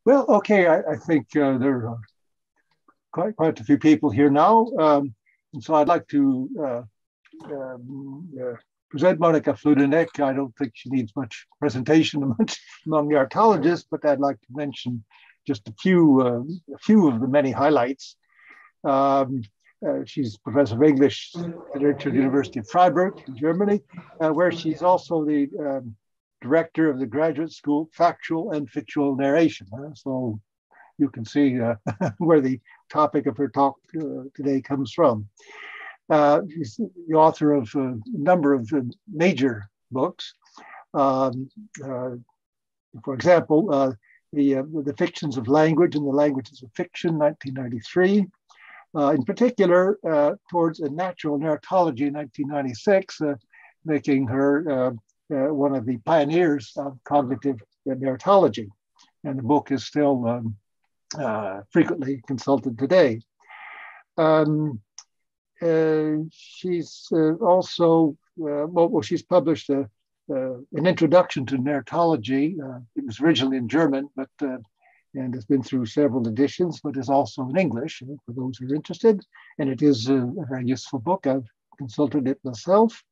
Well, okay, I think there are quite a few people here now. And so I'd like to present Monika Fludernik. I don't think she needs much presentation among narratologists, but I'd like to mention just a few of the many highlights. She's professor of English literature at the University of Fribourg in Germany, where she's also the director of the graduate school Factual and Fictional Narration. So you can see where the topic of her talk today comes from. She's the author of a number of major books. For example, the Fictions of Language and the Languages of Fiction, 1993. In particular, towards a natural narratology in 1996, making her one of the pioneers of cognitive narratology. And the book is still frequently consulted today. She's also, she's published an introduction to narratology. It was originally in German, but and has been through several editions, but is also in English for those who are interested. And it is a very useful book. I've consulted it myself.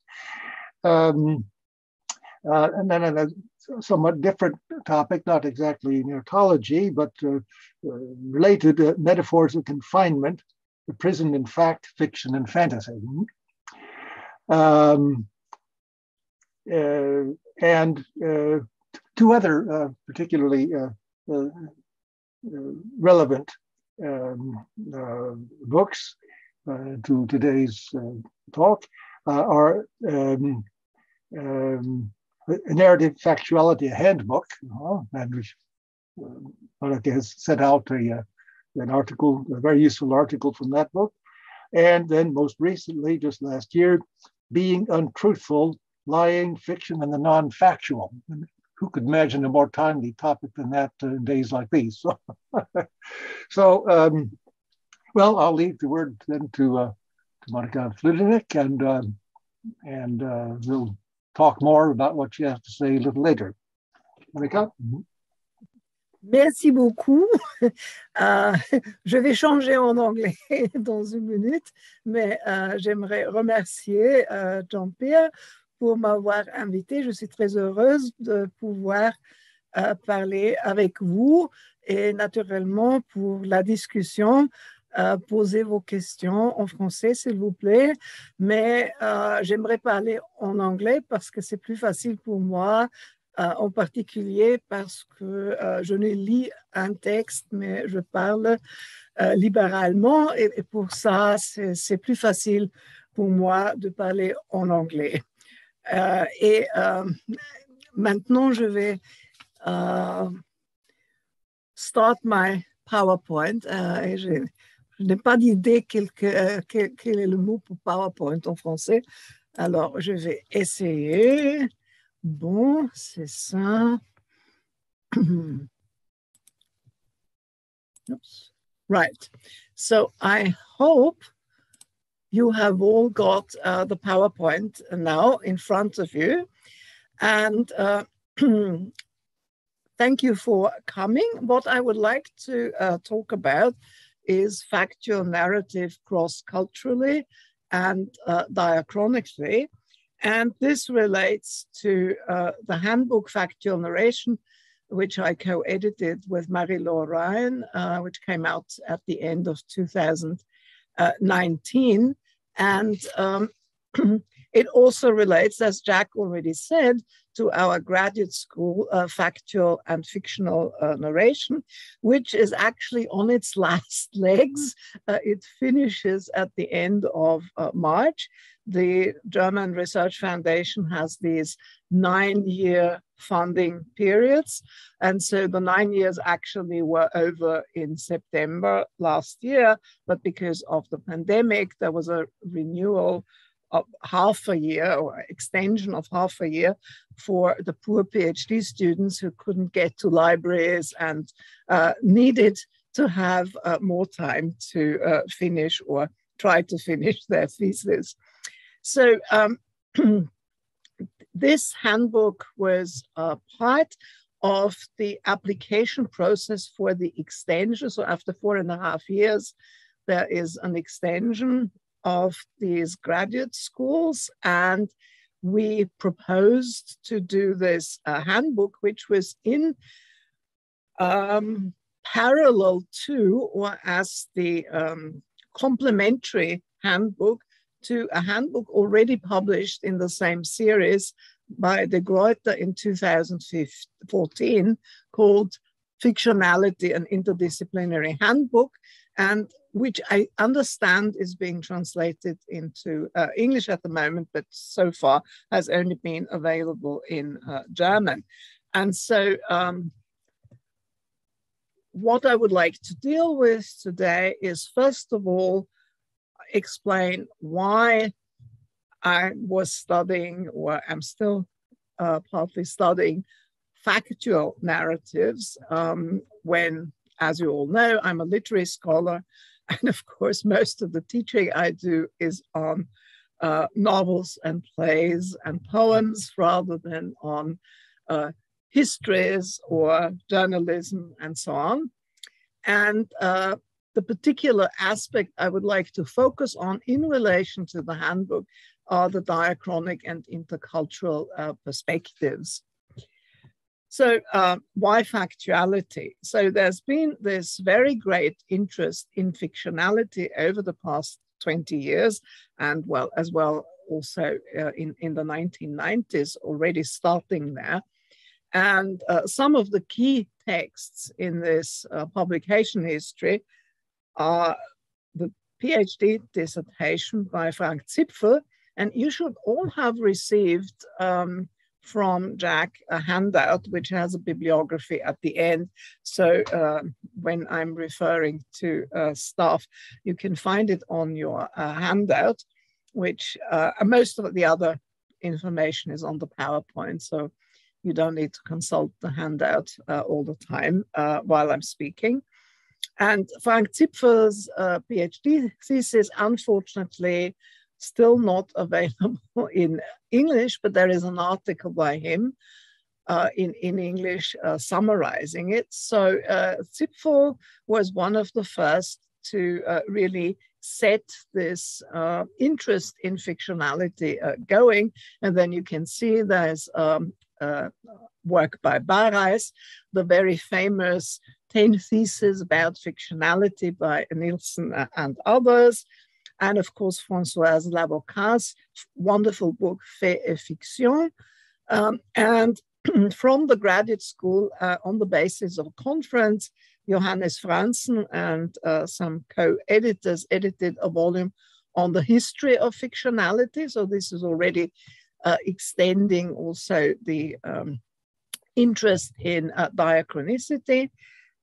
And then a somewhat different topic, not exactly narratology, but related metaphors of confinement, the prison in fact, fiction, and fantasy. And two other particularly relevant books to today's talk are a narrative factuality, a handbook, and which Monika has set out an article, a very useful article from that book. And then most recently, just last year, Being Untruthful, Lying, Fiction, and the Non-Factual. Who could imagine a more timely topic than that in days like these? Well, I'll leave the word then to Monika Fludernik, and we'll talk more about what she has to say a little later. Monika? Merci beaucoup. Je vais changer en anglais dans une minute, mais j'aimerais remercier Jean-Pierre pour m'avoir invité. Je suis très heureuse de pouvoir parler avec vous et naturellement pour la discussion, poser vos questions en français, s'il vous plaît. Mais j'aimerais parler en anglais parce que c'est plus facile pour moi, en particulier parce que je ne lis un texte, mais je parle libéralement et pour ça, c'est plus facile pour moi de parler en anglais. Maintenant, je vais start my PowerPoint. Et je n'ai pas d'idée quel est le mot pour PowerPoint en français. Alors, je vais essayer. Bon, c'est ça. Oops. Right. So, I hope you have all got the PowerPoint now in front of you. And thank you for coming. What I would like to talk about is factual narrative cross-culturally and diachronically. And this relates to the handbook Factual Narration, which I co-edited with Marie-Laure Ryan, which came out at the end of 2019. And it also relates, as Jack already said, to our graduate school, Factual and Fictional Narration, which is actually on its last legs. It finishes at the end of March. The German Research Foundation has these 9-year funding periods. And so the 9 years actually were over in September last year, but because of the pandemic, there was a renewal of half a year or extension of half a year for the poor PhD students who couldn't get to libraries and needed to have more time to finish or try to finish their thesis. So this handbook was part of the application process for the extension. So after 4.5 years, there is an extension of these graduate schools, and we proposed to do this handbook, which was in parallel to, or as the complementary handbook to a handbook already published in the same series by De Gruyter in 2014 called Fictionality, an Interdisciplinary Handbook, and which I understand is being translated into English at the moment, but so far has only been available in German. And so what I would like to deal with today is, first of all, explain why I was studying, or I'm still partly studying, factual narratives when, as you all know, I'm a literary scholar. And of course, most of the teaching I do is on novels and plays and poems rather than on histories or journalism and so on. And the particular aspect I would like to focus on in relation to the handbook are the diachronic and intercultural perspectives. So why factuality? So there's been this very great interest in fictionality over the past 20 years, and well, as well also in the 1990s, already starting there. And some of the key texts in this publication history are the PhD dissertation by Frank Zipfel, and you should all have received from Jack a handout which has a bibliography at the end. So when I'm referring to stuff, you can find it on your handout, which most of the other information is on the PowerPoint. So you don't need to consult the handout all the time while I'm speaking. And Frank Zipfel's PhD thesis, unfortunately, still not available in English, but there is an article by him in English summarizing it. So Zipfel was one of the first to really set this interest in fictionality going. And then you can see there's work by Barreis, the very famous 10 Theses about Fictionality by Nielsen and others. And of course, Françoise Lavocat's wonderful book, Fait et Fiction. And from the graduate school, on the basis of a conference, Johannes Franzen and some co-editors edited a volume on the history of fictionality. So this is already extending also the interest in diachronicity.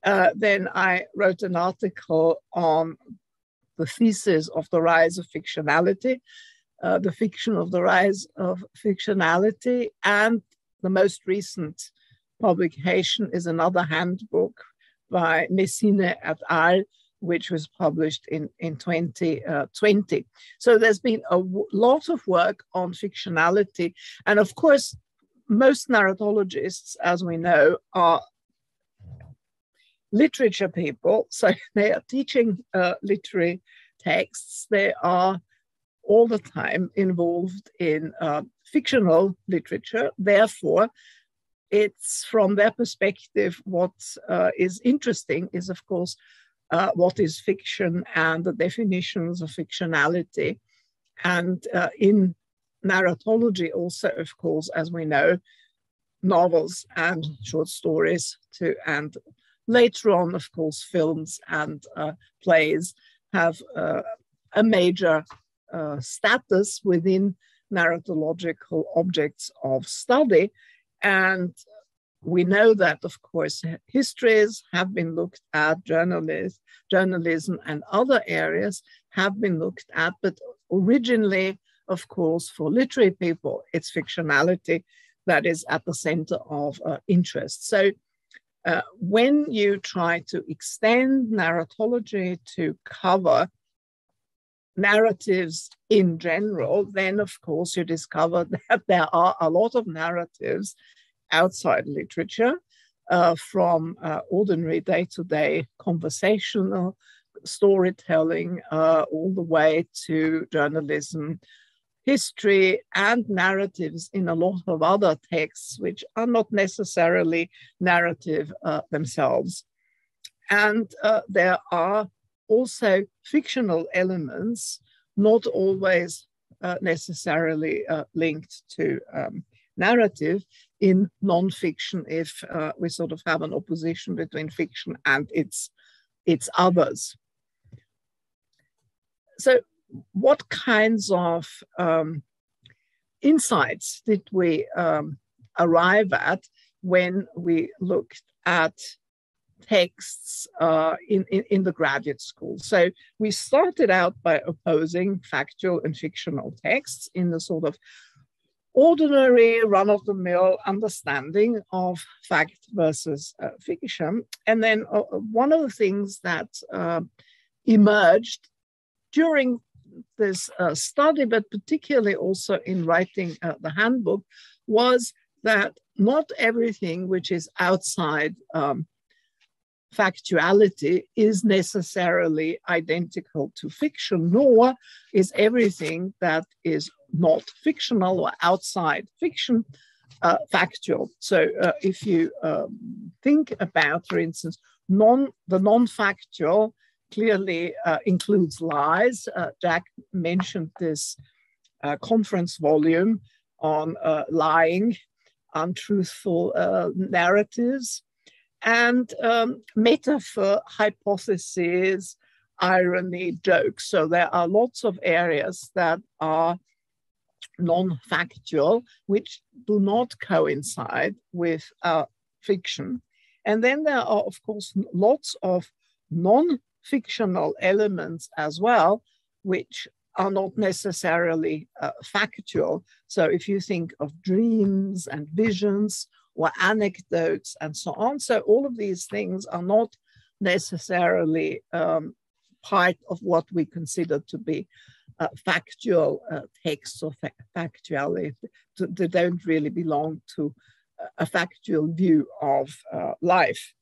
Then I wrote an article on the thesis of the rise of fictionality, the fiction of the rise of fictionality, and the most recent publication is another handbook by Messine et al., which was published in 2020. So there's been a lot of work on fictionality. And of course, most narratologists, as we know, are literature people. So they are teaching literary texts. They are all the time involved in fictional literature. Therefore, it's from their perspective, what is interesting is, of course, what is fiction and the definitions of fictionality. And in narratology also, of course, as we know, novels and short stories and later on, of course, films and plays have a major status within narratological objects of study. And we know that, of course, histories have been looked at, journalism and other areas have been looked at, but originally, of course, for literary people, it's fictionality that is at the center of interest. So when you try to extend narratology to cover narratives in general, then of course you discover that there are a lot of narratives outside literature. from ordinary day-to-day conversational storytelling all the way to journalism, history, and narratives in a lot of other texts, which are not necessarily narrative themselves. And there are also fictional elements, not always necessarily linked to narrative in non-fiction, if we sort of have an opposition between fiction and its others. So what kinds of insights did we arrive at when we looked at texts in the graduate school? So we started out by opposing factual and fictional texts in the sort of ordinary run-of-the-mill understanding of fact versus fiction. And then one of the things that emerged during this study, but particularly also in writing the handbook, was that not everything which is outside factuality is necessarily identical to fiction, nor is everything that is not fictional or outside fiction factual. So if you think about, for instance, the non-factual clearly includes lies. Jack mentioned this conference volume on lying, untruthful narratives, and metaphor, hypotheses, irony, jokes. So there are lots of areas that are non-factual, which do not coincide with fiction. And then there are, of course, lots of non-fictional elements as well, which are not necessarily factual. So if you think of dreams and visions or anecdotes and so on, so all of these things are not necessarily part of what we consider to be factual texts or factuality. They don't really belong to a factual view of life.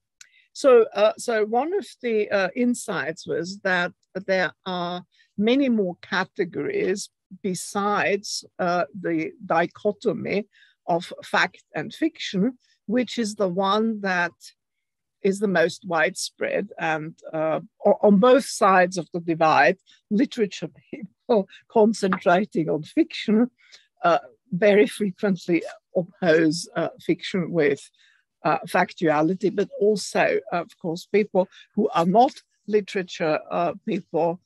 So one of the insights was that there are many more categories besides the dichotomy of fact and fiction, which is the one that is the most widespread. And on both sides of the divide, literature people concentrating on fiction very frequently oppose fiction with factuality, but also, of course, people who are not literature people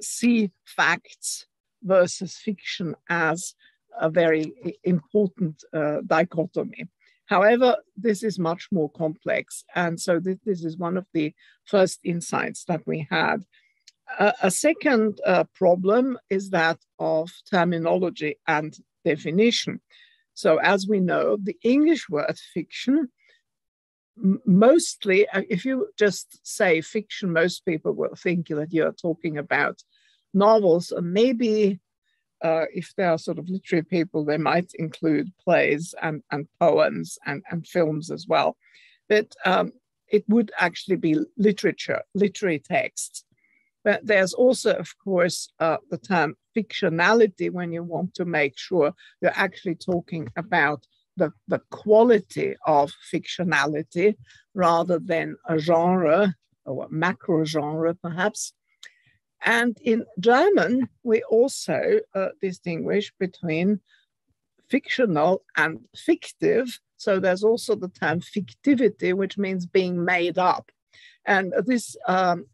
see facts versus fiction as a very important dichotomy. However, this is much more complex. And so this is one of the first insights that we had. A second problem is that of terminology and definition. So as we know, the English word fiction, mostly, if you just say fiction, most people will think that you're talking about novels, and maybe if they are sort of literary people, they might include plays and poems and films as well. But it would actually be literature, literary texts. But there's also, of course, the term fictionality when you want to make sure you're actually talking about the quality of fictionality rather than a genre or a macro genre, perhaps. And in German, we also distinguish between fictional and fictive. So there's also the term fictivity, which means being made up. And this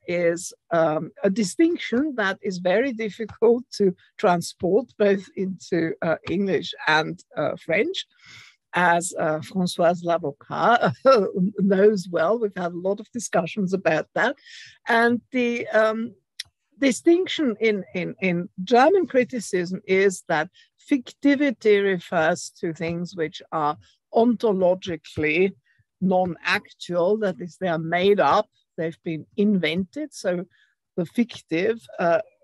is a distinction that is very difficult to transport both into English and French. As Françoise Lavocat knows well, we've had a lot of discussions about that. And the distinction in German criticism is that fictivity refers to things which are ontologically non-actual, that is, they are made up, they've been invented. So the fictive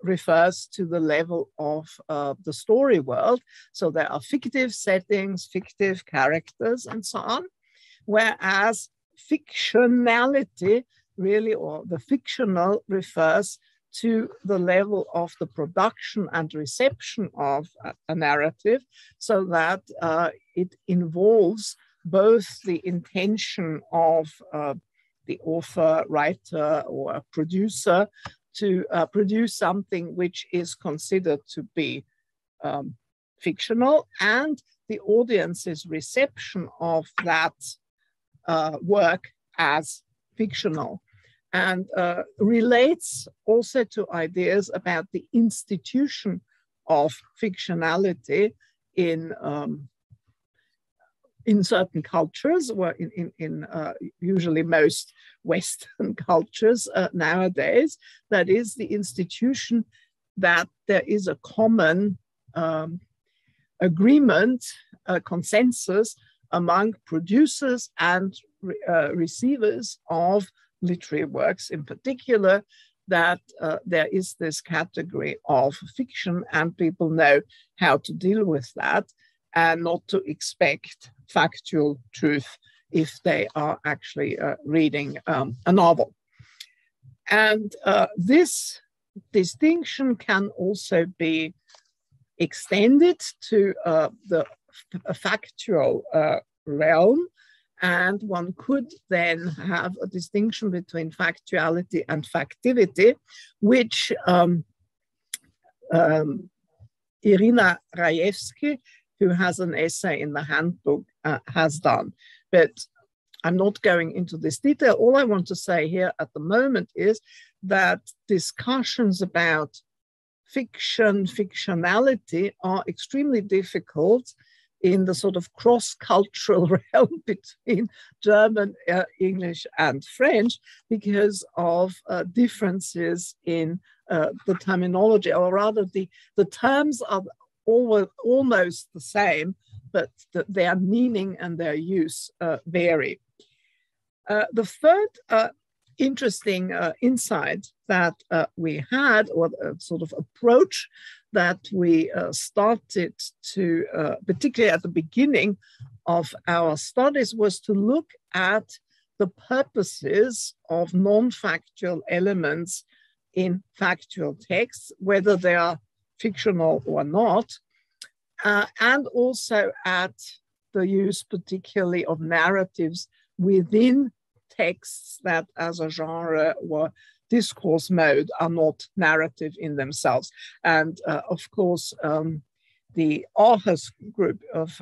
refers to the level of the story world. So there are fictive settings, fictive characters, and so on. Whereas fictionality really, or the fictional, refers to the level of the production and reception of a narrative, so that it involves both the intention of the author, writer, or producer to produce something which is considered to be fictional, and the audience's reception of that work as fictional, and relates also to ideas about the institution of fictionality in certain cultures, or in usually most Western cultures nowadays. That is the institution that there is a common agreement, a consensus among producers and receivers of literary works in particular, that there is this category of fiction, and people know how to deal with that and not to expect factual truth if they are actually reading a novel. And this distinction can also be extended to the factual realm, and one could then have a distinction between factuality and factivity, which Irina Rajewski, who has an essay in the handbook, has done. But I'm not going into this detail. All I want to say here at the moment is that discussions about fiction, fictionality are extremely difficult in the sort of cross-cultural realm between German, English, and French, because of differences in the terminology, or rather the terms are almost the same, but their meaning and their use vary. The third interesting insight that we had, or a sort of approach that we started to, particularly at the beginning of our studies, was to look at the purposes of non-factual elements in factual texts, whether they are fictional or not, and also at the use particularly of narratives within texts that as a genre or discourse mode are not narrative in themselves. And of course, the authors group of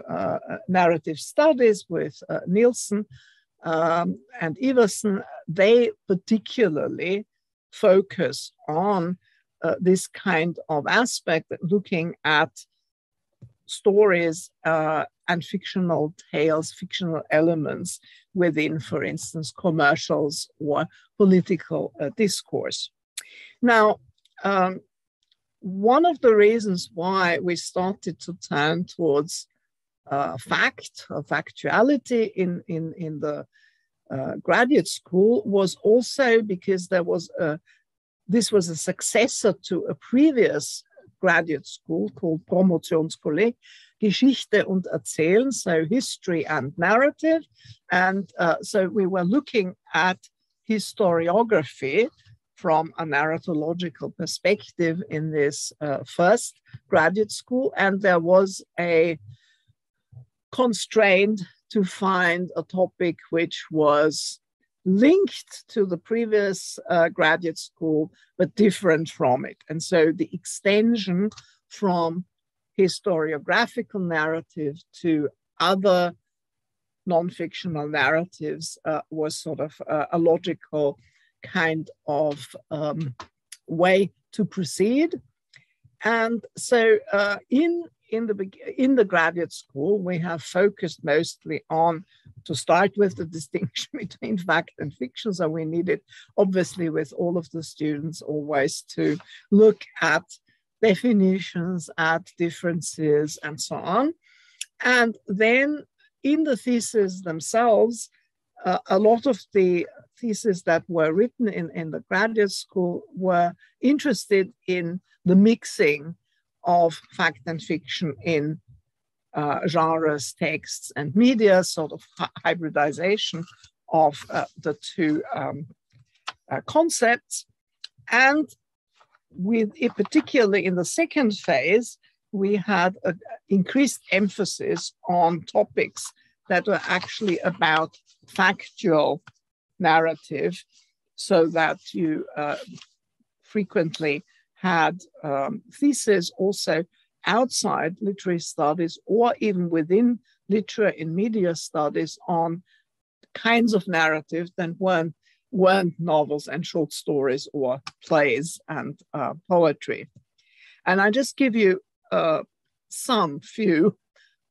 narrative studies with Nielsen and Iversen, they particularly focus on this kind of aspect, looking at stories and fictional tales, fictional elements within, for instance, commercials or political discourse. Now, one of the reasons why we started to turn towards fact or factuality in the graduate school was also because this was a successor to a previous graduate school called Promotionskolleg, Geschichte und Erzählen, so history and narrative. And so we were looking at historiography from a narratological perspective in this first graduate school. And there was a constraint to find a topic which was linked to the previous graduate school, but different from it. And so the extension from historiographical narrative to other non-fictional narratives was sort of a logical kind of way to proceed. And so in the graduate school, we have focused mostly on, to start with, the distinction between fact and fiction. So we needed, obviously, with all of the students always to look at definitions, at differences, and so on. And then in the theses themselves, a lot of the theses that were written in the graduate school were interested in the mixing of fact and fiction in genres, texts, and media, sort of hybridization of the two concepts. And with it, particularly in the second phase, we had an increased emphasis on topics that were actually about factual narrative, so that you frequently had theses also outside literary studies or even within literary and media studies on kinds of narrative that weren't novels and short stories or plays and poetry. And I just give you some few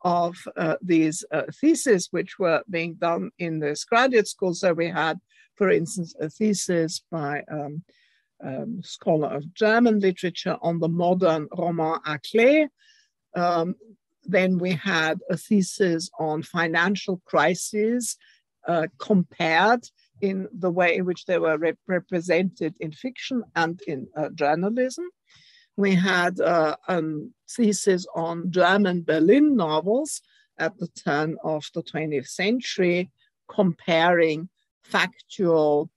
of these theses which were being done in this graduate school. So we had, for instance, a thesis by scholar of German literature on the modern roman à clé. Then we had a thesis on financial crises compared in the way in which they were represented in fiction and in journalism. We had a thesis on German Berlin novels at the turn of the 20th century, comparing factual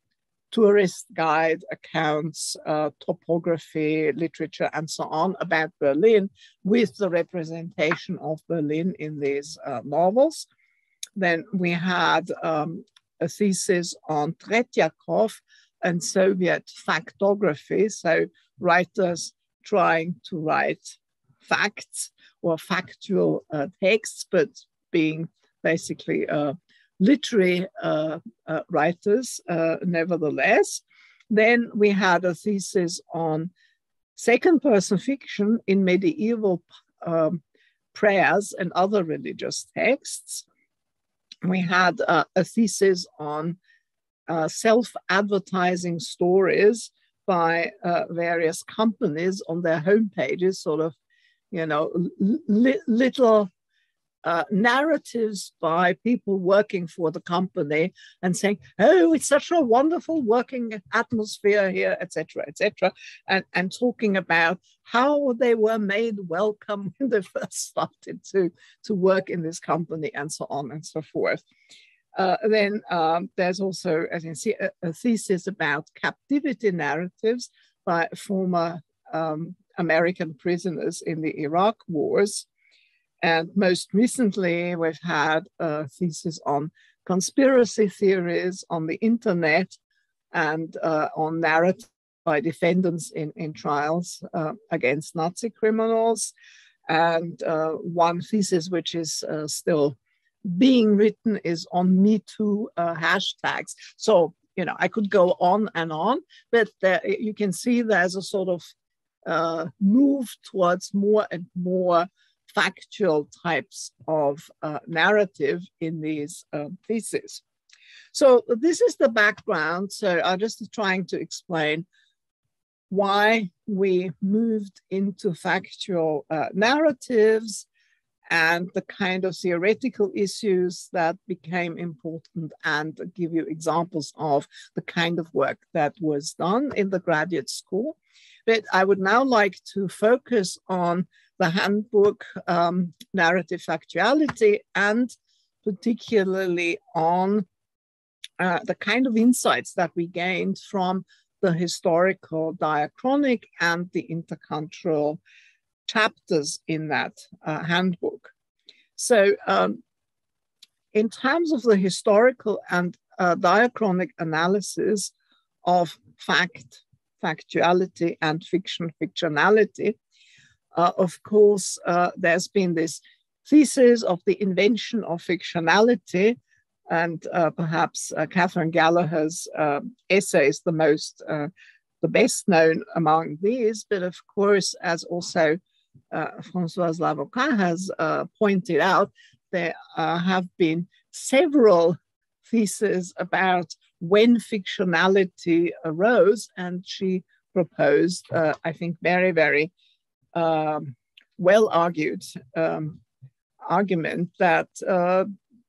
tourist guide accounts, topography, literature, and so on about Berlin with the representation of Berlin in these novels. Then we had a thesis on Tretyakov and Soviet factography, so writers trying to write facts or factual texts, but being basically literary writers nevertheless. Then we had a thesis on second-person fiction in medieval prayers and other religious texts. We had a thesis on self-advertising stories by various companies on their homepages, sort of, you know, little narratives by people working for the company and saying, oh, it's such a wonderful working atmosphere here, etc., etc., and talking about how they were made welcome when they first started to work in this company, and so on and so forth. Then there's also, as you can see, a thesis about captivity narratives by former American prisoners in the Iraq wars. And most recently, we've had a thesis on conspiracy theories on the internet and on narrative by defendants in trials against Nazi criminals. And one thesis which is still being written is on Me Too hashtags. So, you know, I could go on and on, but you can see there's a sort of move towards more and more factual types of narrative in these theses. So this is the background. So I'm just trying to explain why we moved into factual narratives and the kind of theoretical issues that became important, and give you examples of the kind of work that was done in the graduate school. But I would now like to focus on the handbook Narrative Factuality, and particularly on the kind of insights that we gained from the historical diachronic and the intercultural chapters in that handbook. So in terms of the historical and diachronic analysis of factuality and fictionality, of course, there's been this thesis of the invention of fictionality, and perhaps Catherine Gallagher's essay is the best known among these. But of course, as also Françoise Lavocat has pointed out, there have been several theses about when fictionality arose, and she proposed, I think, very, very well-argued argument that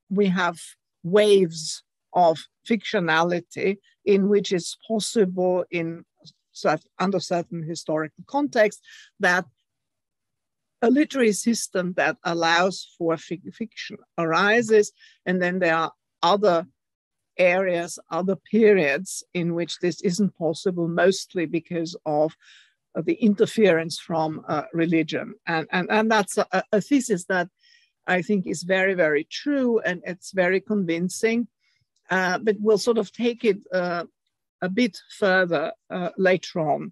we have waves of fictionality in which it's possible under certain historical context that a literary system that allows for fiction arises, and then there are other areas, other periods in which this isn't possible, mostly because of the interference from religion. And that's a thesis that I think is very, very true, and it's very convincing, but we'll sort of take it a bit further later on.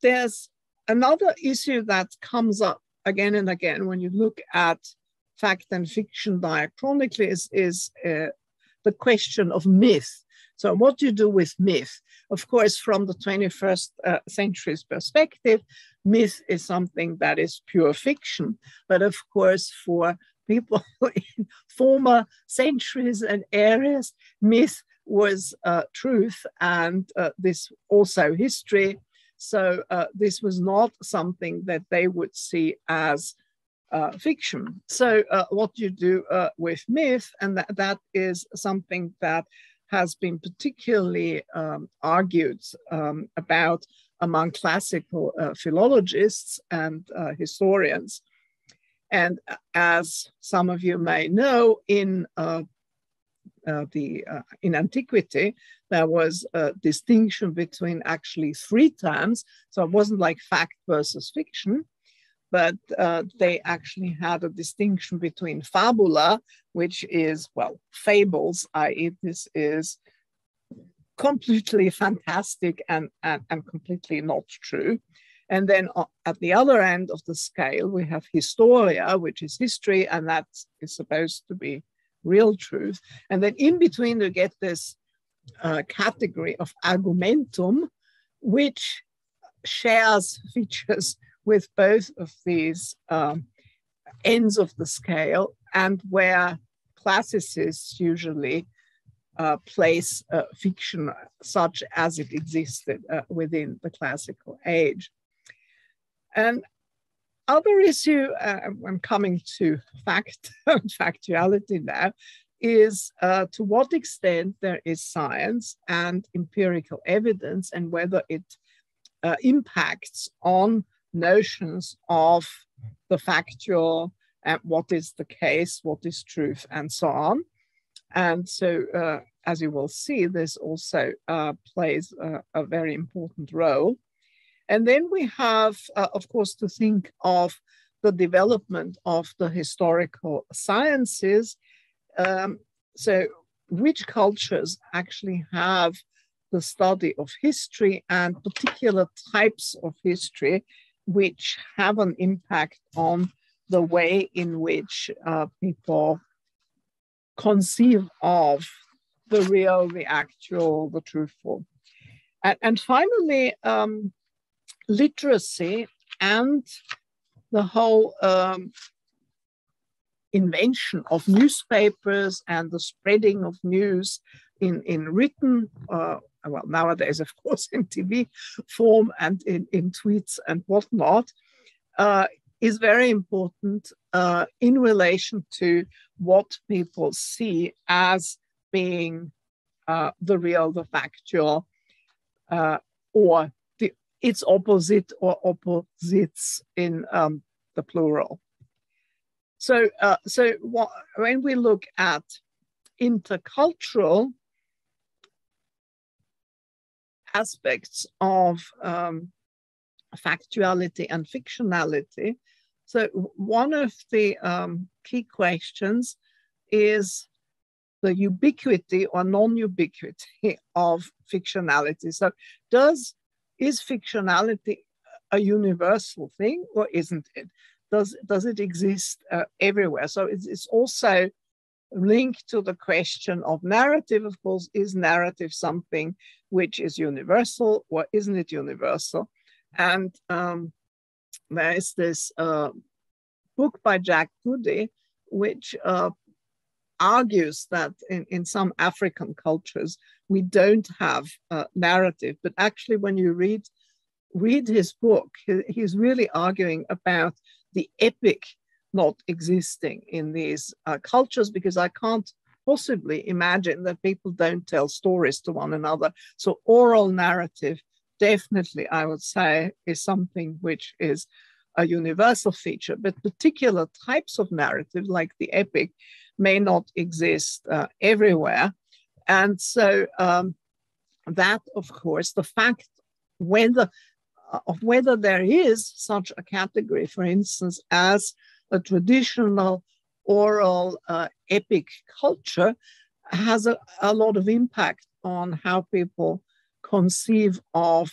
There's another issue that comes up again and again when you look at fact and fiction diachronically is the question of myth. So what do you do with myth? Of course, from the 21st century's perspective, myth is something that is pure fiction. But of course, for people in former centuries and eras, myth was truth, and this also history. So this was not something that they would see as fiction. So what you do with myth, and that is something that has been particularly argued about among classical philologists and historians. And as some of you may know, in Antiquity, there was a distinction between actually three terms. So it wasn't like fact versus fiction, but they actually had a distinction between fabula, which is, well, fables, i.e. this is completely fantastic and completely not true. And then at the other end of the scale, we have historia, which is history, and that is supposed to be real truth. And then in between, you get this category of argumentum, which shares features with both of these ends of the scale, and where classicists usually place fiction such as it existed within the classical age. And other issue, I'm coming to fact and factuality now, is to what extent there is science and empirical evidence, and whether it impacts on notions of the factual, and what is the case, what is truth, and so on. And so, as you will see, this also plays a very important role. And then we have, of course, to think of the development of the historical sciences. So which cultures actually have the study of history, and particular types of history which have an impact on the way in which people conceive of the real, the actual, the truthful. And finally, literacy and the whole invention of newspapers and the spreading of news in written, well, nowadays, of course, in TV form and in tweets and whatnot, is very important in relation to what people see as being the real, the factual, or its opposite or opposites in the plural. So, when we look at intercultural aspects of factuality and fictionality, so one of the key questions is the ubiquity or non-ubiquity of fictionality. So is fictionality a universal thing, or isn't it? Does it exist everywhere? So it's also linked to the question of narrative, of course. Is narrative something which is universal, or isn't it universal? And there is this book by Jack Goody, which argues that in some African cultures, we don't have narrative. But actually, when you read his book, he's really arguing about the epic not existing in these cultures, because I can't possibly imagine that people don't tell stories to one another. So oral narrative, definitely, I would say, is something which is a universal feature, but particular types of narrative, like the epic, may not exist everywhere. And so that, of course, the fact of whether there is such a category, for instance, as a traditional oral epic culture, has a lot of impact on how people conceive of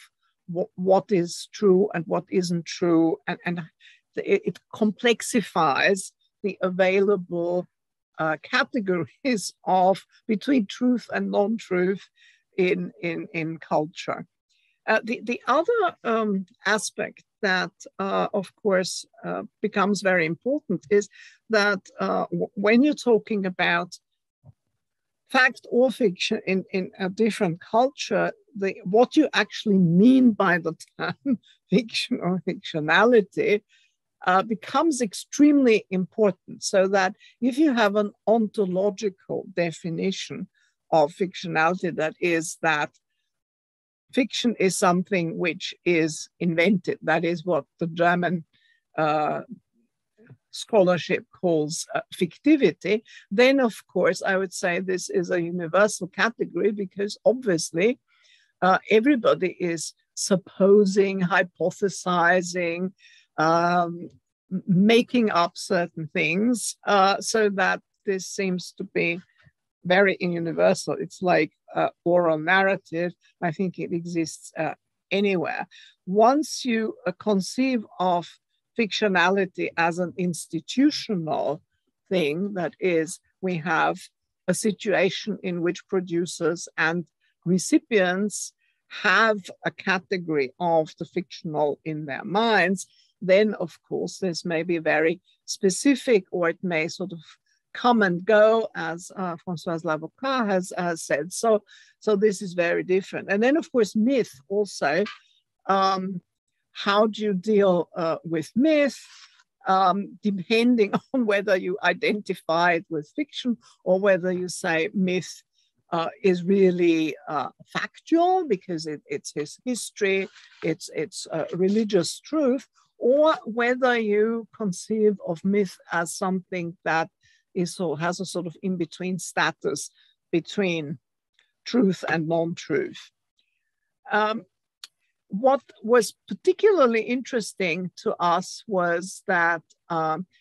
what is true and what isn't true, and it complexifies the available categories of between truth and non-truth in culture. The other aspect that, of course, becomes very important is that when you're talking about fact or fiction in a different culture, what you actually mean by the term fiction or fictionality becomes extremely important. So that if you have an ontological definition of fictionality, that is that fiction is something which is invented, that is what the German scholarship calls fictivity, then of course I would say this is a universal category, because obviously everybody is supposing, hypothesizing, making up certain things, so that this seems to be very universal. It's like oral narrative. I think it exists anywhere. Once you conceive of fictionality as an institutional thing, that is, we have a situation in which producers and recipients have a category of the fictional in their minds, then of course this may be very specific, or it may sort of come and go, as Françoise Lavocat has said. So this is very different. And then, of course, myth also. How do you deal with myth, depending on whether you identify it with fiction or whether you say myth is really factual because it's his history, it's religious truth, or whether you conceive of myth as something that has a sort of in-between status between truth and non-truth. What was particularly interesting to us was that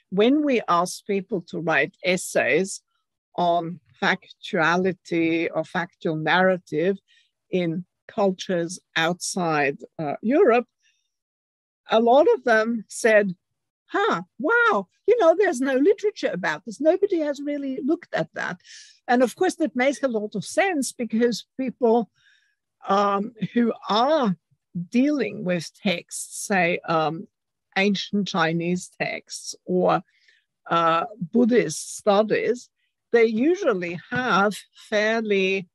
when we asked people to write essays on factuality or factual narrative in cultures outside Europe, a lot of them said, wow, there's no literature about this. Nobody has really looked at that. And of course, that makes a lot of sense, because people who are dealing with texts, say ancient Chinese texts or Buddhist studies, they usually have fairly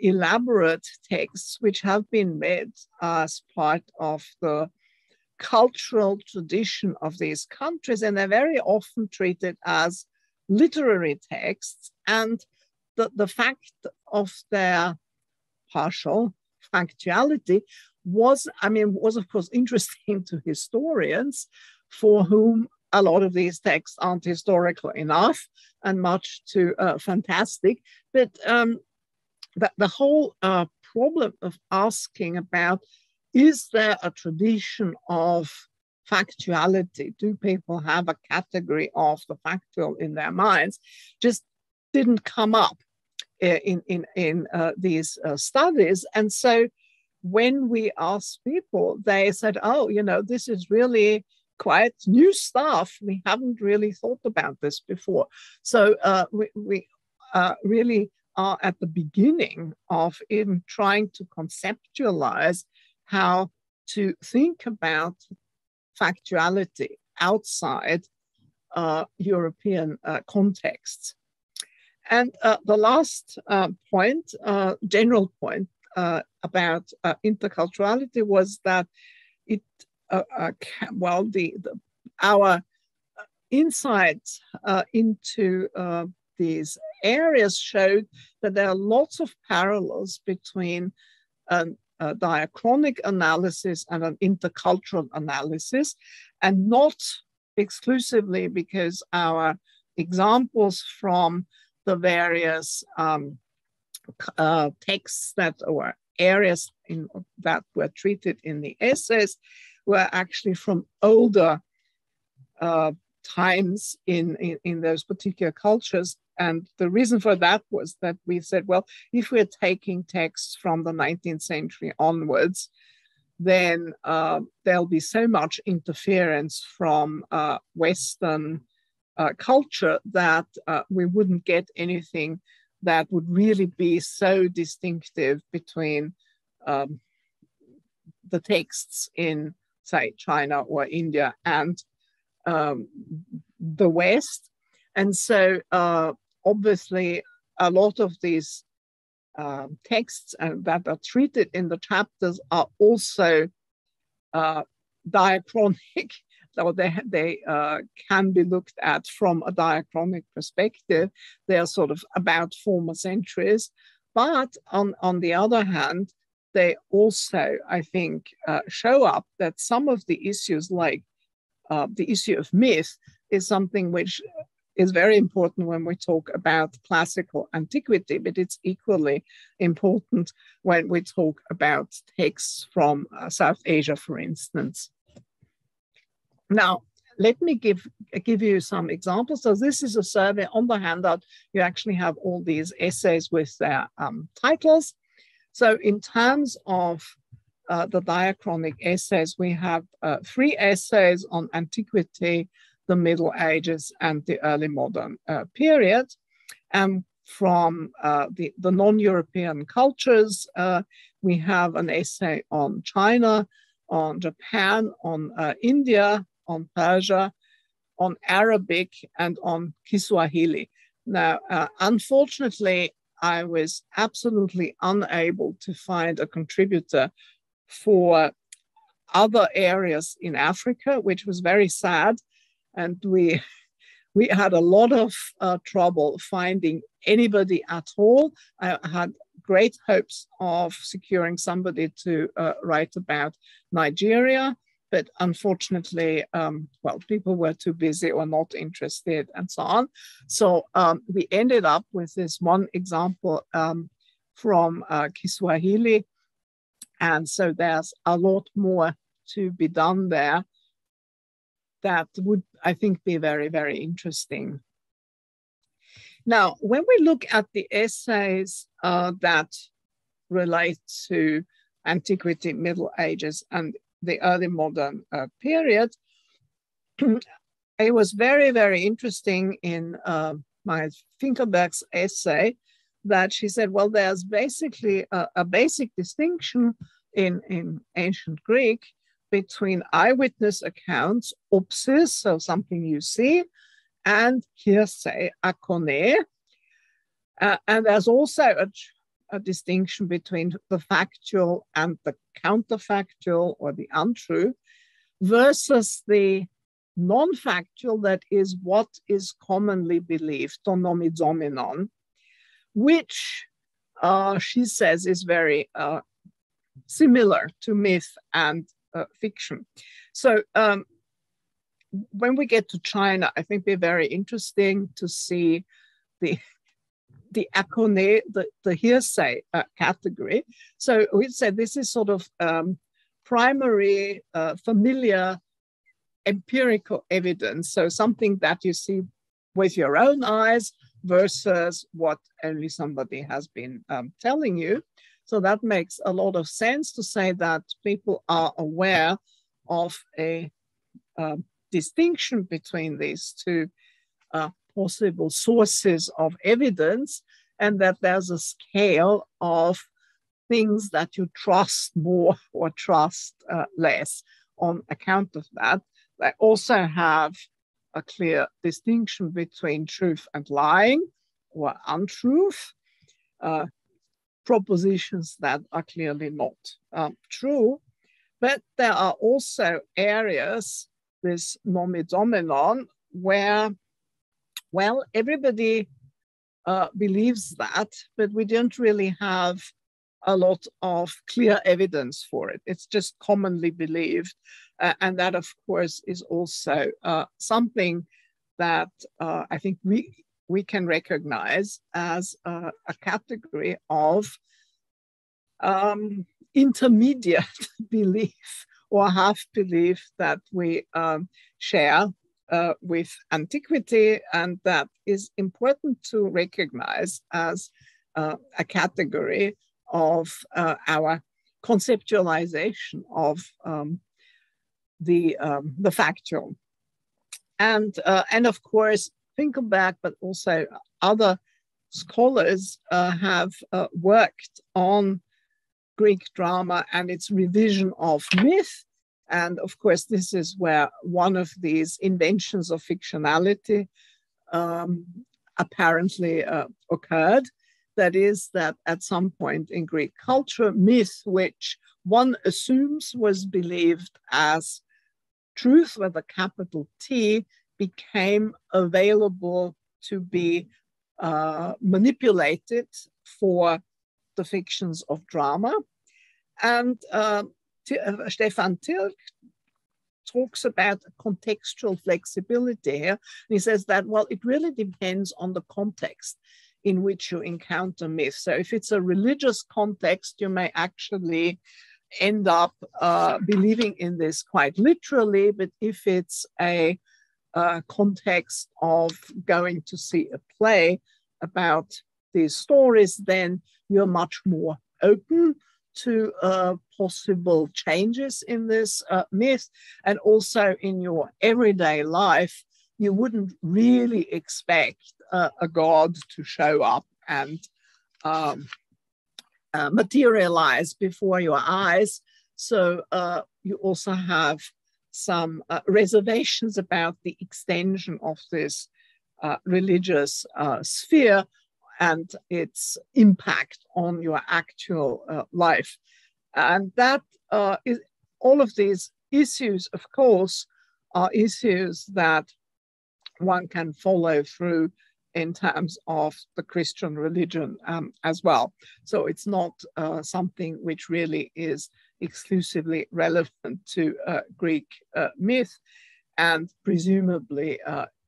elaborate texts which have been read as part of the cultural tradition of these countries, and they're very often treated as literary texts. And the fact of their partial factuality was of course interesting to historians, for whom a lot of these texts aren't historical enough and much too fantastic. But the whole problem of asking about, is there a tradition of factuality? Do people have a category of the factual in their minds? Just didn't come up in these studies. And so when we asked people, they said, this is really quite new stuff. We haven't really thought about this before. So we really are at the beginning of in trying to conceptualize how to think about factuality outside European contexts. And the last point, general point about interculturality was that our insights into these areas showed that there are lots of parallels between a diachronic analysis and an intercultural analysis, and not exclusively because our examples from the various texts that or areas that were treated in the essays were actually from older times in those particular cultures. And the reason for that was that we said, well, if we're taking texts from the 19th century onwards, then there'll be so much interference from Western culture that we wouldn't get anything that would really be so distinctive between the texts in, say, China or India and the West. And so obviously a lot of these texts that are treated in the chapters are also diachronic, or they can be looked at from a diachronic perspective. They are sort of about former centuries. But on the other hand, they also, I think, show up that some of the issues, like the issue of myth, is something which is very important when we talk about classical antiquity, but it's equally important when we talk about texts from South Asia, for instance. Now, let me give you some examples. So this is a survey. On the handout, you actually have all these essays with their titles. So in terms of the diachronic essays, we have 3 essays on antiquity, the Middle Ages, and the early modern period. And from the non-European cultures, we have an essay on China, on Japan, on India, on Persia, on Arabic, and on Kiswahili. Now, unfortunately, I was absolutely unable to find a contributor for other areas in Africa, which was very sad. And we had a lot of trouble finding anybody at all. I had great hopes of securing somebody to write about Nigeria, but unfortunately, well, people were too busy or not interested and so on. So we ended up with this one example from Kiswahili. And so there's a lot more to be done there that would, I think, be very, very interesting. Now, when we look at the essays that relate to antiquity, Middle Ages, and the early modern period, it was very, very interesting in my Finkelberg's essay that she said, well, there's basically a basic distinction in ancient Greek between eyewitness accounts, opsis, so something you see, and hearsay, akone. And there's also a distinction between the factual and the counterfactual, or the untrue, versus the non-factual, that is what is commonly believed, to nomizomenon, which she says is very similar to myth and fiction. So when we get to China, I think it'll be very interesting to see the akone, the hearsay category. So we said this is sort of primary, familiar, empirical evidence. So something that you see with your own eyes versus what only somebody has been telling you. So that makes a lot of sense to say that people are aware of a distinction between these two possible sources of evidence, and that there's a scale of things that you trust more or trust less on account of that. They also have a clear distinction between truth and lying, or untruth, propositions that are clearly not true. But there are also areas, this nomizomenon, where, well, everybody believes that, but we don't really have a lot of clear evidence for it. It's just commonly believed. And that, of course, is also something that I think we can recognize as a category of intermediate belief or half belief that we share with antiquity, and that is important to recognize as a category of our conceptualization of the factual. And of course, Finkelberg, but also other scholars have worked on Greek drama and its revision of myth. And of course, this is where one of these inventions of fictionality apparently occurred. That is, that at some point in Greek culture, myth, which one assumes was believed as truth with a capital T, became available to be manipulated for the fictions of drama. And Stefan Tilk talks about contextual flexibility here. And he says that, well, it really depends on the context in which you encounter myth. So if it's a religious context, you may actually end up believing in this quite literally. But if it's a context of going to see a play about these stories, then you're much more open to possible changes in this myth. And also in your everyday life, you wouldn't really expect a god to show up and materialize before your eyes. So you also have some reservations about the extension of this religious sphere and its impact on your actual life. And that is, all of these issues, of course, are issues that one can follow through in terms of the Christian religion as well. So it's not something which really is exclusively relevant to Greek myth, and presumably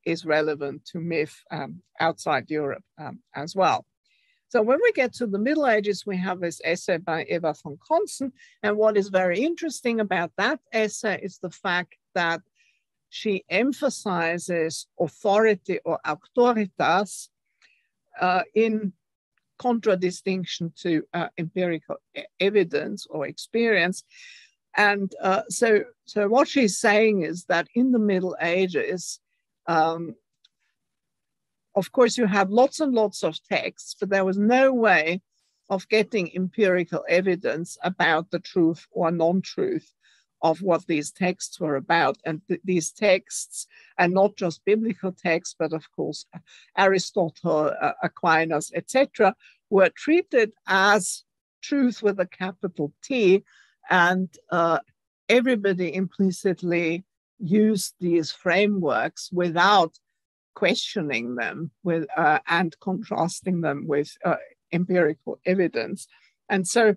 is relevant to myth outside Europe as well. So when we get to the Middle Ages, we have this essay by Eva von Konzen. And what is very interesting about that essay is the fact that she emphasizes authority or auctoritas in contradistinction to empirical evidence or experience. And so what she's saying is that in the Middle Ages, of course, you have lots and lots of texts, but there was no way of getting empirical evidence about the truth or non-truth of what these texts were about. And these texts, and not just biblical texts, but of course, Aristotle, Aquinas, etc., were treated as truth with a capital T, and everybody implicitly used these frameworks without questioning them with and contrasting them with empirical evidence. And so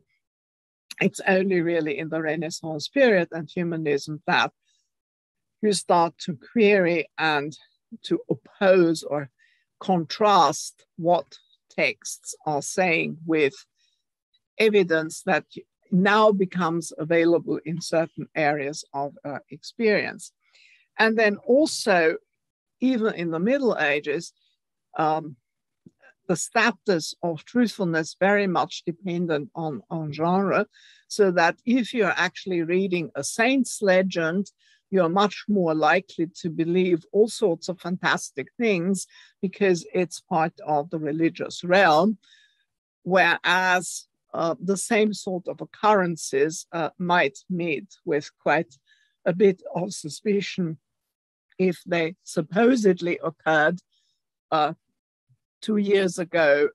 it's only really in the Renaissance period and humanism that you start to query and to oppose or contrast what texts are saying with evidence that now becomes available in certain areas of experience. And then also, even in the Middle Ages, the status of truthfulness very much dependent on genre, so that if you're actually reading a saint's legend, you're much more likely to believe all sorts of fantastic things because it's part of the religious realm, whereas the same sort of occurrences might meet with quite a bit of suspicion if they supposedly occurred 2 years ago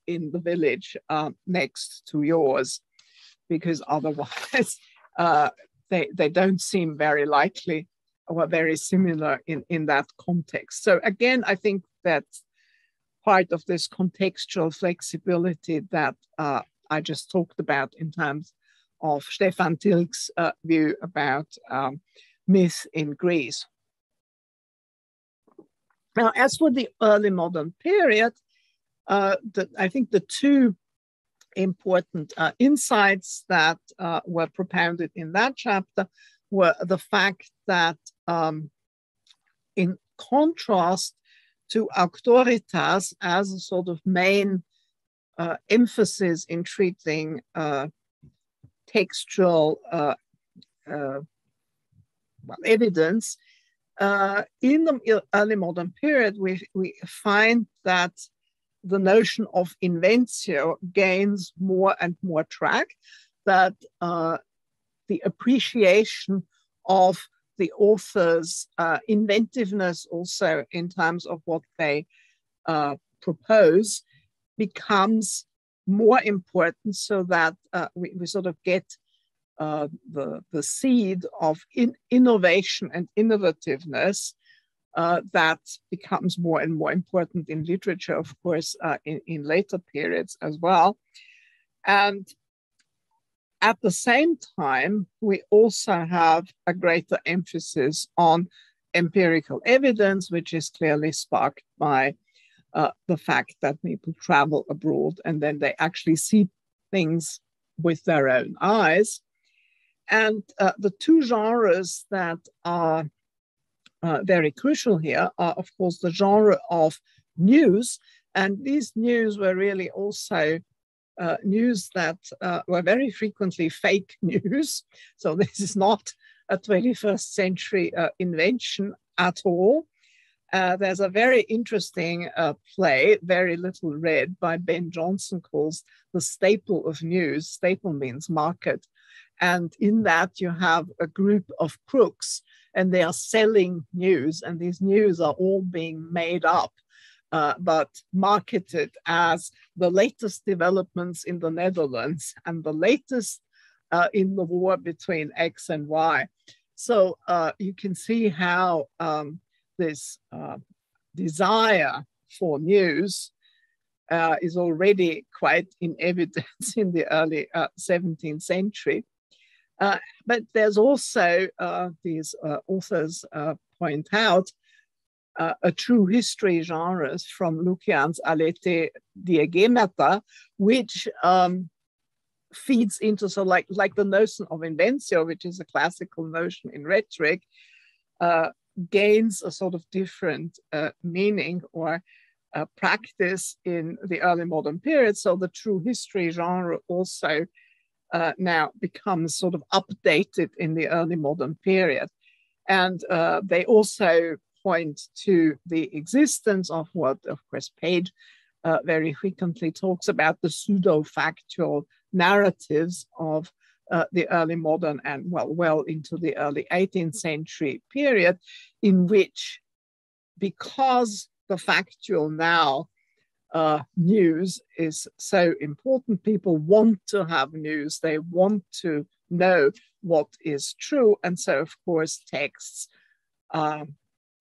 in the village next to yours, because otherwise they don't seem very likely or very similar in that context. So again, I think that's part of this contextual flexibility that I just talked about in terms of Stefan Tilk's view about myth in Greece. Now, as for the early modern period, I think the two important insights that were propounded in that chapter were the fact that in contrast to auctoritas as a sort of main emphasis in treating textual evidence, in the early modern period, we find that the notion of inventio gains more and more track, that the appreciation of the author's inventiveness also in terms of what they propose becomes more important, so that we sort of get the seed of innovation and innovativeness that becomes more and more important in literature, of course, in later periods as well. And at the same time, we also have a greater emphasis on empirical evidence, which is clearly sparked by the fact that people travel abroad and then they actually see things with their own eyes. And the two genres that are very crucial here are, of course, the genre of news. And these news were really also news that were very frequently fake news. So this is not a 21st century invention at all. There's a very interesting play, very little read, by Ben Jonson, called The Staple of News. Staple means market. And in that you have a group of crooks and they are selling news, and these news are all being made up, but marketed as the latest developments in the Netherlands and the latest in the war between X and Y. So you can see how this desire for news is already quite in evidence in the early 17th century. But there's also, these authors point out, a true history genres from Lukian's Alete Diegemata, which feeds into, so like the notion of inventio, which is a classical notion in rhetoric, gains a sort of different meaning or practice in the early modern period. So the true history genre also now becomes sort of updated in the early modern period. And they also point to the existence of what, of course, Page very frequently talks about, the pseudo-factual narratives of the early modern and well into the early 18th century period, in which, because the factual now news is so important, people want to have news, they want to know what is true, and so of course texts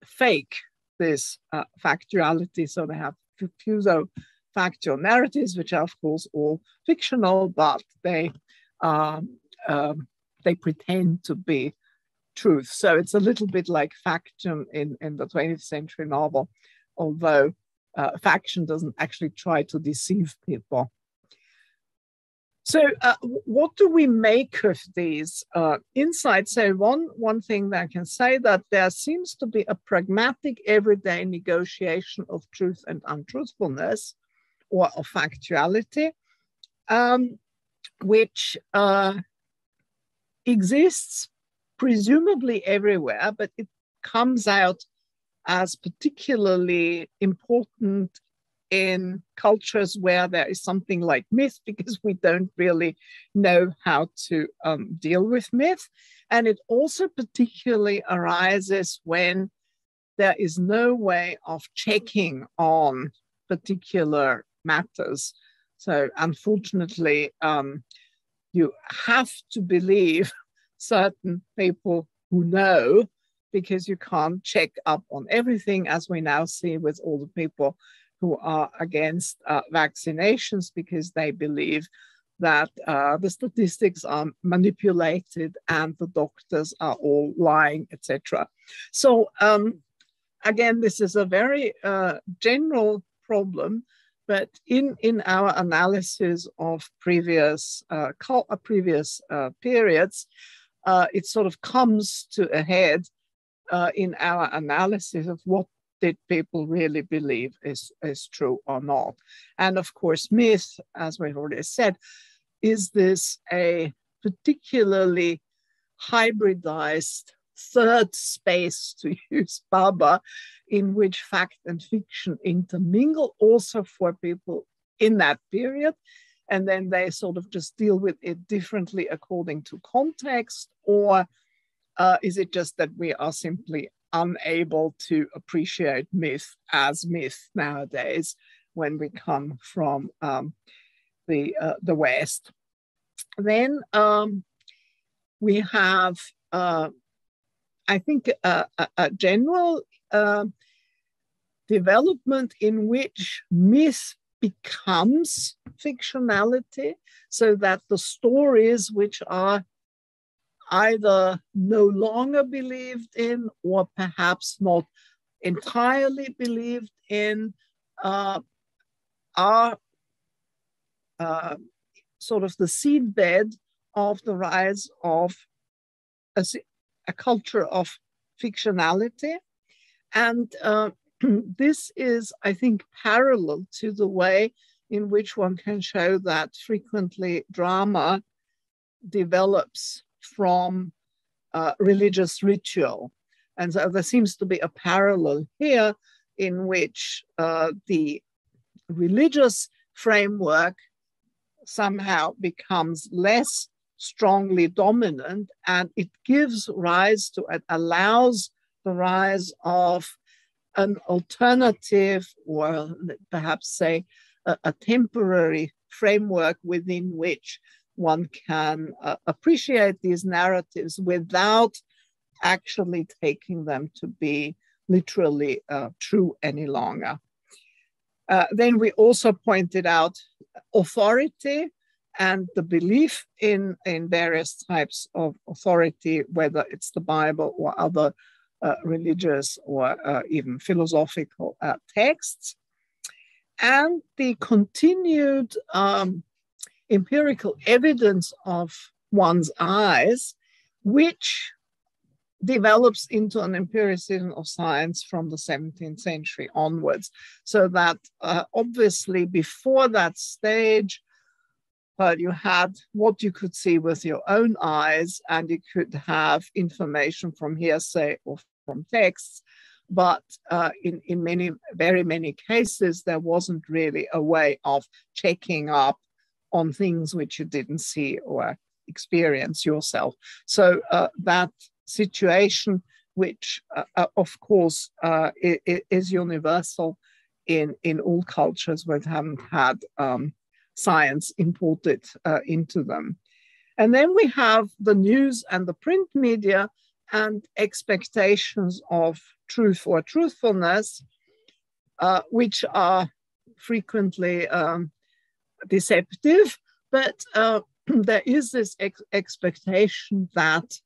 fake this factuality. So they have pseudo-factual narratives, which are of course all fictional, but they pretend to be truth. So it's a little bit like faction in the 20th century novel, although faction doesn't actually try to deceive people. So what do we make of these insights? So one thing that I can say, that there seems to be a pragmatic everyday negotiation of truth and untruthfulness, or of factuality, which exists presumably everywhere, but it comes out as particularly important in cultures where there is something like myth, because we don't really know how to deal with myth. And it also particularly arises when there is no way of checking on particular matters. So unfortunately, you have to believe certain people who know, because you can't check up on everything, as we now see with all the people who are against vaccinations, because they believe that the statistics are manipulated and the doctors are all lying, etc. So again, this is a very general problem, but in our analysis of previous periods, it sort of comes to a head in our analysis of what did people really believe is true or not. And of course, myth, as we've already said, is this a particularly hybridized third space, to use Baba, in which fact and fiction intermingle also for people in that period. And then they sort of just deal with it differently according to context, or is it just that we are simply unable to appreciate myth as myth nowadays when we come from the West? Then we have, I think, a general development in which myth becomes fictionality, so that the stories which are either no longer believed in or perhaps not entirely believed in are sort of the seedbed of the rise of a culture of fictionality. And this is, I think, parallel to the way in which one can show that frequently drama develops from religious ritual. And so there seems to be a parallel here in which the religious framework somehow becomes less strongly dominant, and it gives rise to, it allows the rise of an alternative, or perhaps say a temporary framework within which one can appreciate these narratives without actually taking them to be literally true any longer. Then we also pointed out authority and the belief in various types of authority, whether it's the Bible or other religious or even philosophical texts, and the continued empirical evidence of one's eyes, which develops into an empiricism of science from the 17th century onwards. So that obviously before that stage, you had what you could see with your own eyes, and you could have information from hearsay or from texts. But in very many cases, there wasn't really a way of checking up on things which you didn't see or experience yourself. So that situation, which of course is universal in all cultures that haven't had science imported into them. And then we have the news and the print media and expectations of truth or truthfulness, which are frequently deceptive, but there is this expectation that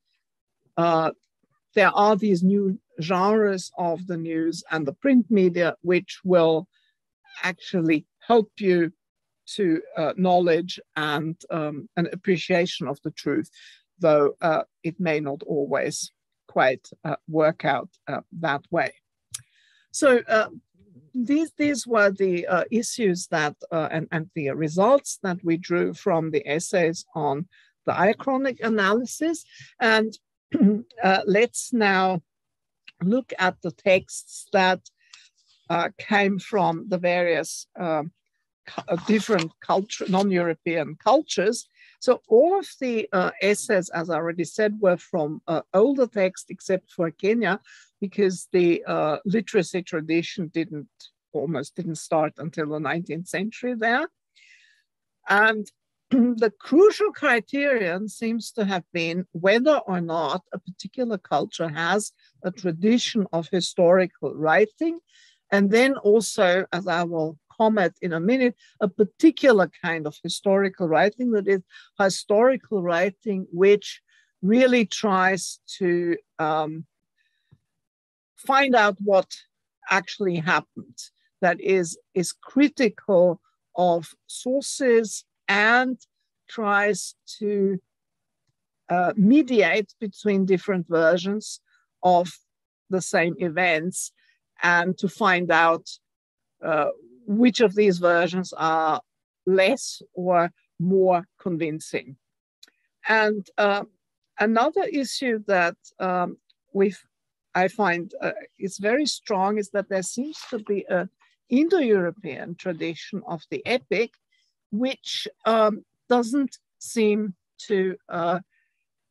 there are these new genres of the news and the print media which will actually help you to knowledge and an appreciation of the truth, though it may not always quite work out that way. So these were the issues that and the results that we drew from the essays on the diachronic analysis. And let's now look at the texts that came from the various different non-European cultures. So all of the essays, as I already said, were from older texts, except for Kenya, because the literacy tradition almost didn't start until the 19th century there. And the crucial criterion seems to have been whether or not a particular culture has a tradition of historical writing, and then also, as I will comment in a minute, a particular kind of historical writing, that is historical writing which really tries to find out what actually happened, that is critical of sources and tries to mediate between different versions of the same events and to find out which of these versions are less or more convincing. And another issue that I find is very strong is that there seems to be an Indo-European tradition of the epic, which doesn't seem to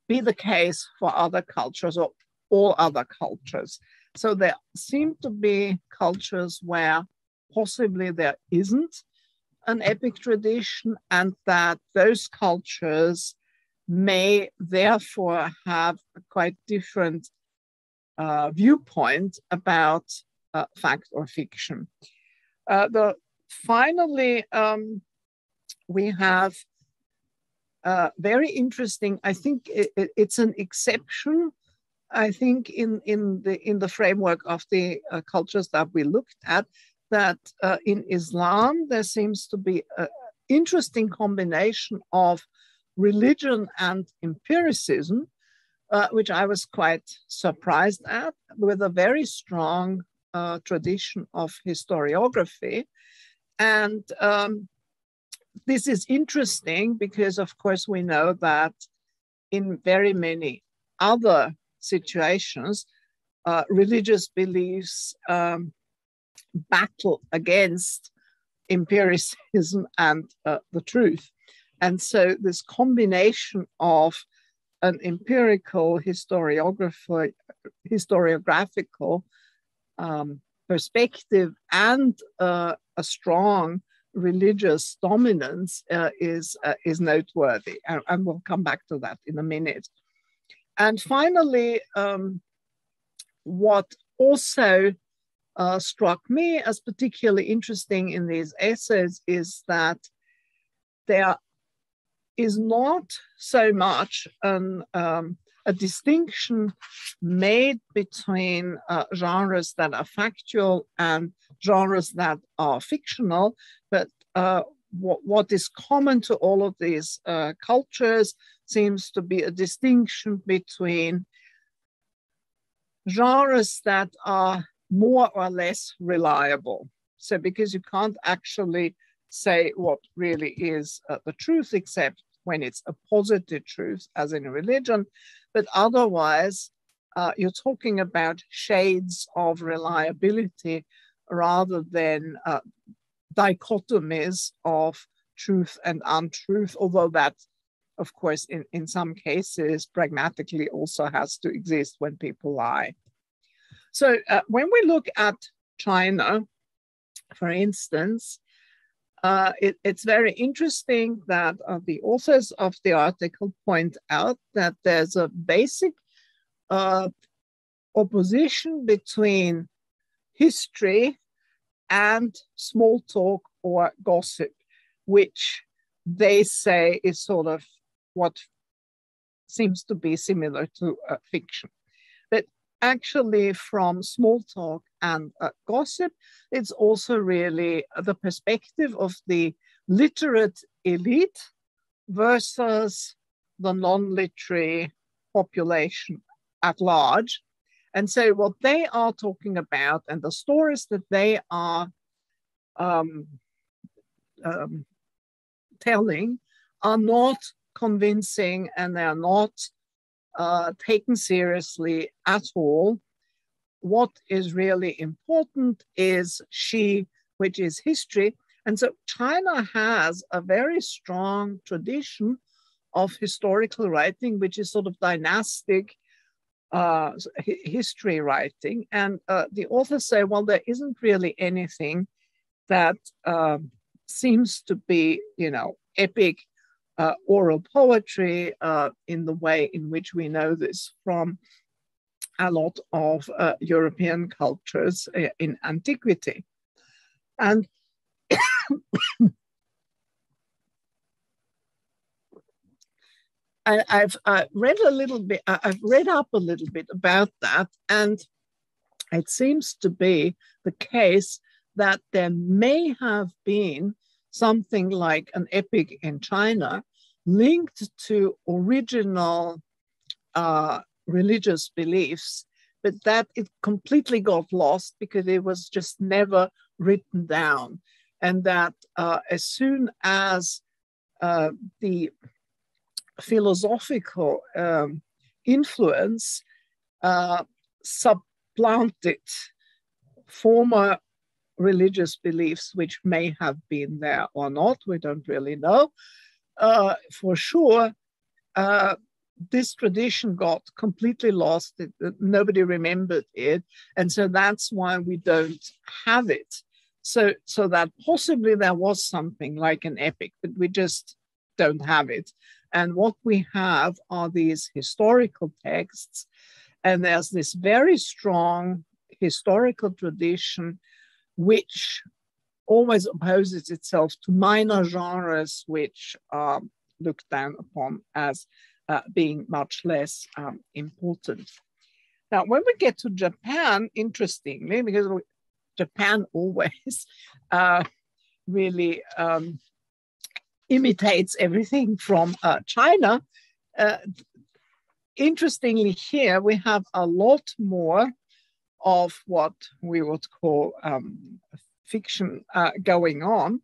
be the case for other cultures or all other cultures. So there seem to be cultures where possibly there isn't an epic tradition, and that those cultures may therefore have a quite different viewpoint about fact or fiction. Finally, we have very interesting, I think it's an exception, I think in the framework of the cultures that we looked at, that in Islam, there seems to be an interesting combination of religion and empiricism, which I was quite surprised at, with a very strong tradition of historiography. And this is interesting because, of course, we know that in very many other situations, religious beliefs battle against empiricism and the truth. And so this combination of an empirical historiographical perspective and a strong religious dominance is noteworthy. And we'll come back to that in a minute. And finally, what also struck me as particularly interesting in these essays is that there is not so much a distinction made between genres that are factual and genres that are fictional, but what is common to all of these cultures seems to be a distinction between genres that are more or less reliable. So because you can't actually say what really is the truth, except when it's a positive truth, as in religion, but otherwise you're talking about shades of reliability rather than dichotomies of truth and untruth, although that, of course, in some cases, pragmatically also has to exist when people lie. So when we look at China, for instance, it's very interesting that the authors of the article point out that there's a basic opposition between history and small talk or gossip, which they say is sort of what seems to be similar to fiction. But actually, from small talk and gossip, it's also really the perspective of the literate elite versus the non-literary population at large. And so what they are talking about and the stories that they are telling are not convincing, and they are not taken seriously at all. What is really important is she, which is history. And so China has a very strong tradition of historical writing, which is sort of dynastic history writing. And the authors say, well, there isn't really anything that seems to be, epic oral poetry in the way in which we know this from a lot of European cultures in antiquity. And I've read up a little bit about that, and it seems to be the case that there may have been something like an epic in China linked to original religious beliefs, but that it completely got lost because it was just never written down. And that as soon as the philosophical influence supplanted former religious beliefs, which may have been there or not, we don't really know. For sure, this tradition got completely lost. Nobody remembered it. And so that's why we don't have it. So that possibly there was something like an epic, but we just don't have it. And what we have are these historical texts. And there's this very strong historical tradition which always opposes itself to minor genres which are looked down upon as being much less important. Now, when we get to Japan, interestingly, because Japan always really imitates everything from China, interestingly here we have a lot more of what we would call fiction going on.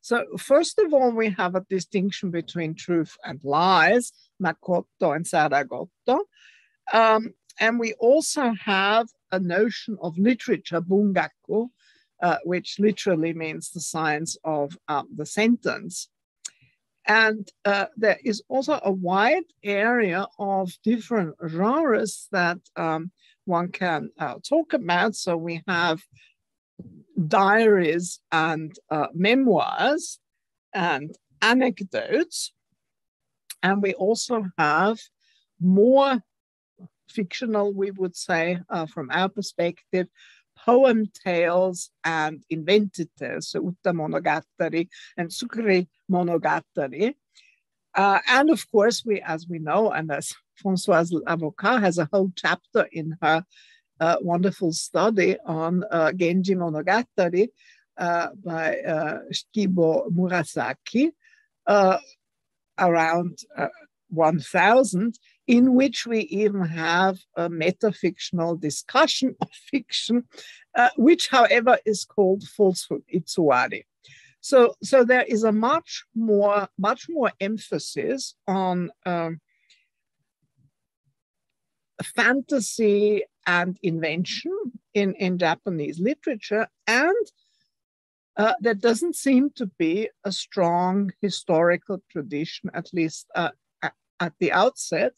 So first of all, we have a distinction between truth and lies, makoto and saragoto. And we also have a notion of literature, bungaku, which literally means the science of the sentence. And there is also a wide area of different genres that one can talk about. So we have diaries and memoirs and anecdotes. And we also have more fictional, we would say, from our perspective, poem tales and invented tales, so Utta Monogatari and Sukri Monogatari. And of course, as we know, and as Françoise Avocat has a whole chapter in her wonderful study on Genji Monogatari by Shikibo Murasaki, around 1000, in which we even have a metafictional discussion of fiction, which, however, is called falsehood, itsuari. So there is a much more emphasis on fantasy and invention in Japanese literature, and there doesn't seem to be a strong historical tradition, at least at the outset,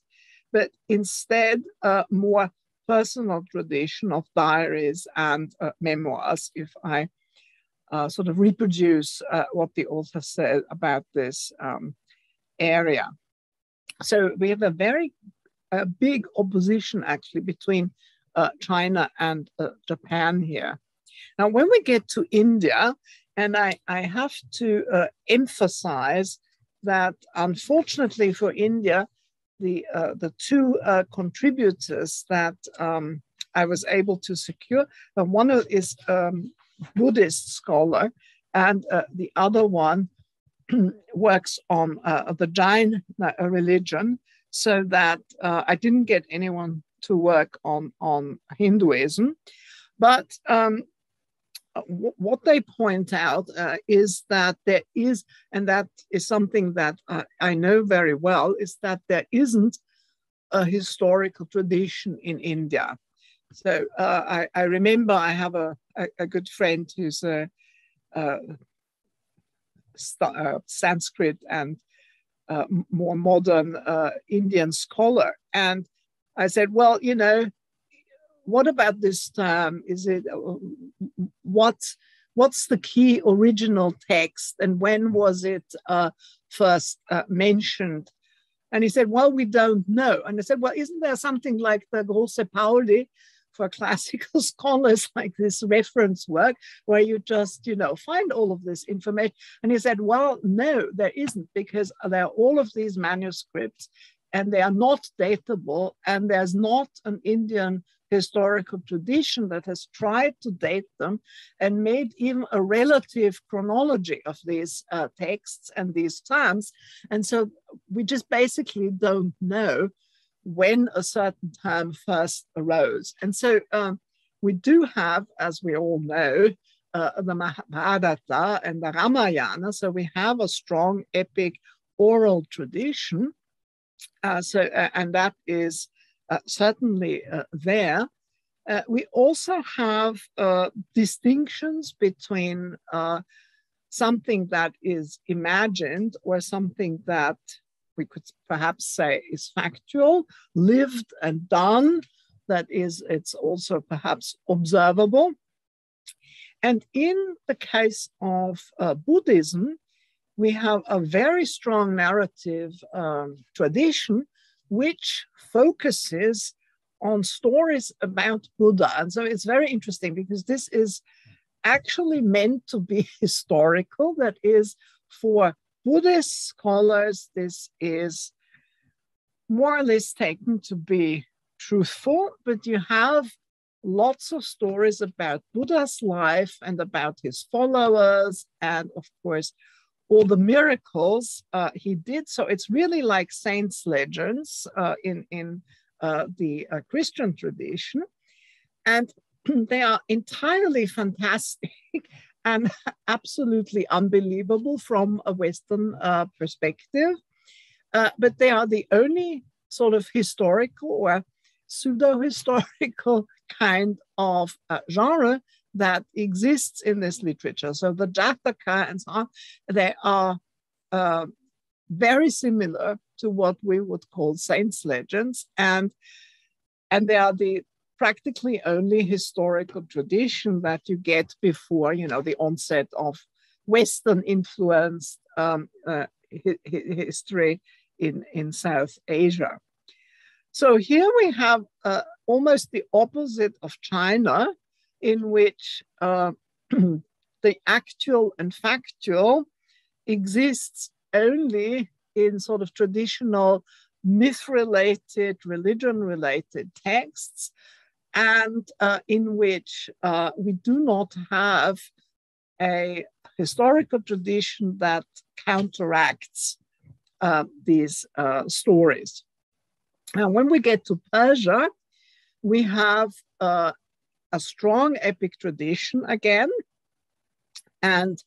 but instead more personal tradition of diaries and memoirs, if I sort of reproduce what the author said about this area. So we have a very big opposition actually between China and Japan here. Now, when we get to India, and I have to emphasize that unfortunately for India, the two contributors that I was able to secure, one is Buddhist scholar, and the other one works on the Jain religion, so that I didn't get anyone to work on Hinduism. But what they point out is that there is, and that is something that I know very well, is that there isn't a historical tradition in India. So I remember I have a good friend who's a Sanskrit and more modern Indian scholar. And I said, well, you know, what about this term? Is it, what's the key original text and when was it first mentioned? And he said, well, we don't know. And I said, well, isn't there something like the Grosse Pauli for classical scholars, like this reference work, where you just, you know, find all of this information? And he said, well, no, there isn't, because there are all of these manuscripts and they are not datable, and there's not an Indian historical tradition that has tried to date them and made even a relative chronology of these texts and these times. And so we just basically don't know when a certain term first arose. And so we do have, as we all know, the Mahabharata and the Ramayana. So we have a strong epic oral tradition. And that is certainly there. We also have distinctions between something that is imagined or something that we could perhaps say is factual, lived and done. That is, it's also perhaps observable. And in the case of Buddhism, we have a very strong narrative tradition which focuses on stories about Buddha. And so it's very interesting because this is actually meant to be historical. That is, for Buddhist scholars, this is more or less taken to be truthful, but you have lots of stories about Buddha's life and about his followers, and of course, all the miracles he did. So it's really like saints' legends in the Christian tradition. And they are entirely fantastic and absolutely unbelievable from a Western perspective. But they are the only sort of historical or pseudo-historical kind of genre that exists in this literature. So the Jataka and so on, they are very similar to what we would call saints' legends, and they are the practically only historical tradition that you get before, you know, the onset of Western influenced history in South Asia. So here we have almost the opposite of China, in which the actual and factual exists only in sort of traditional myth-related, religion-related texts, and in which we do not have a historical tradition that counteracts these stories. And when we get to Persia, we have a strong epic tradition again. And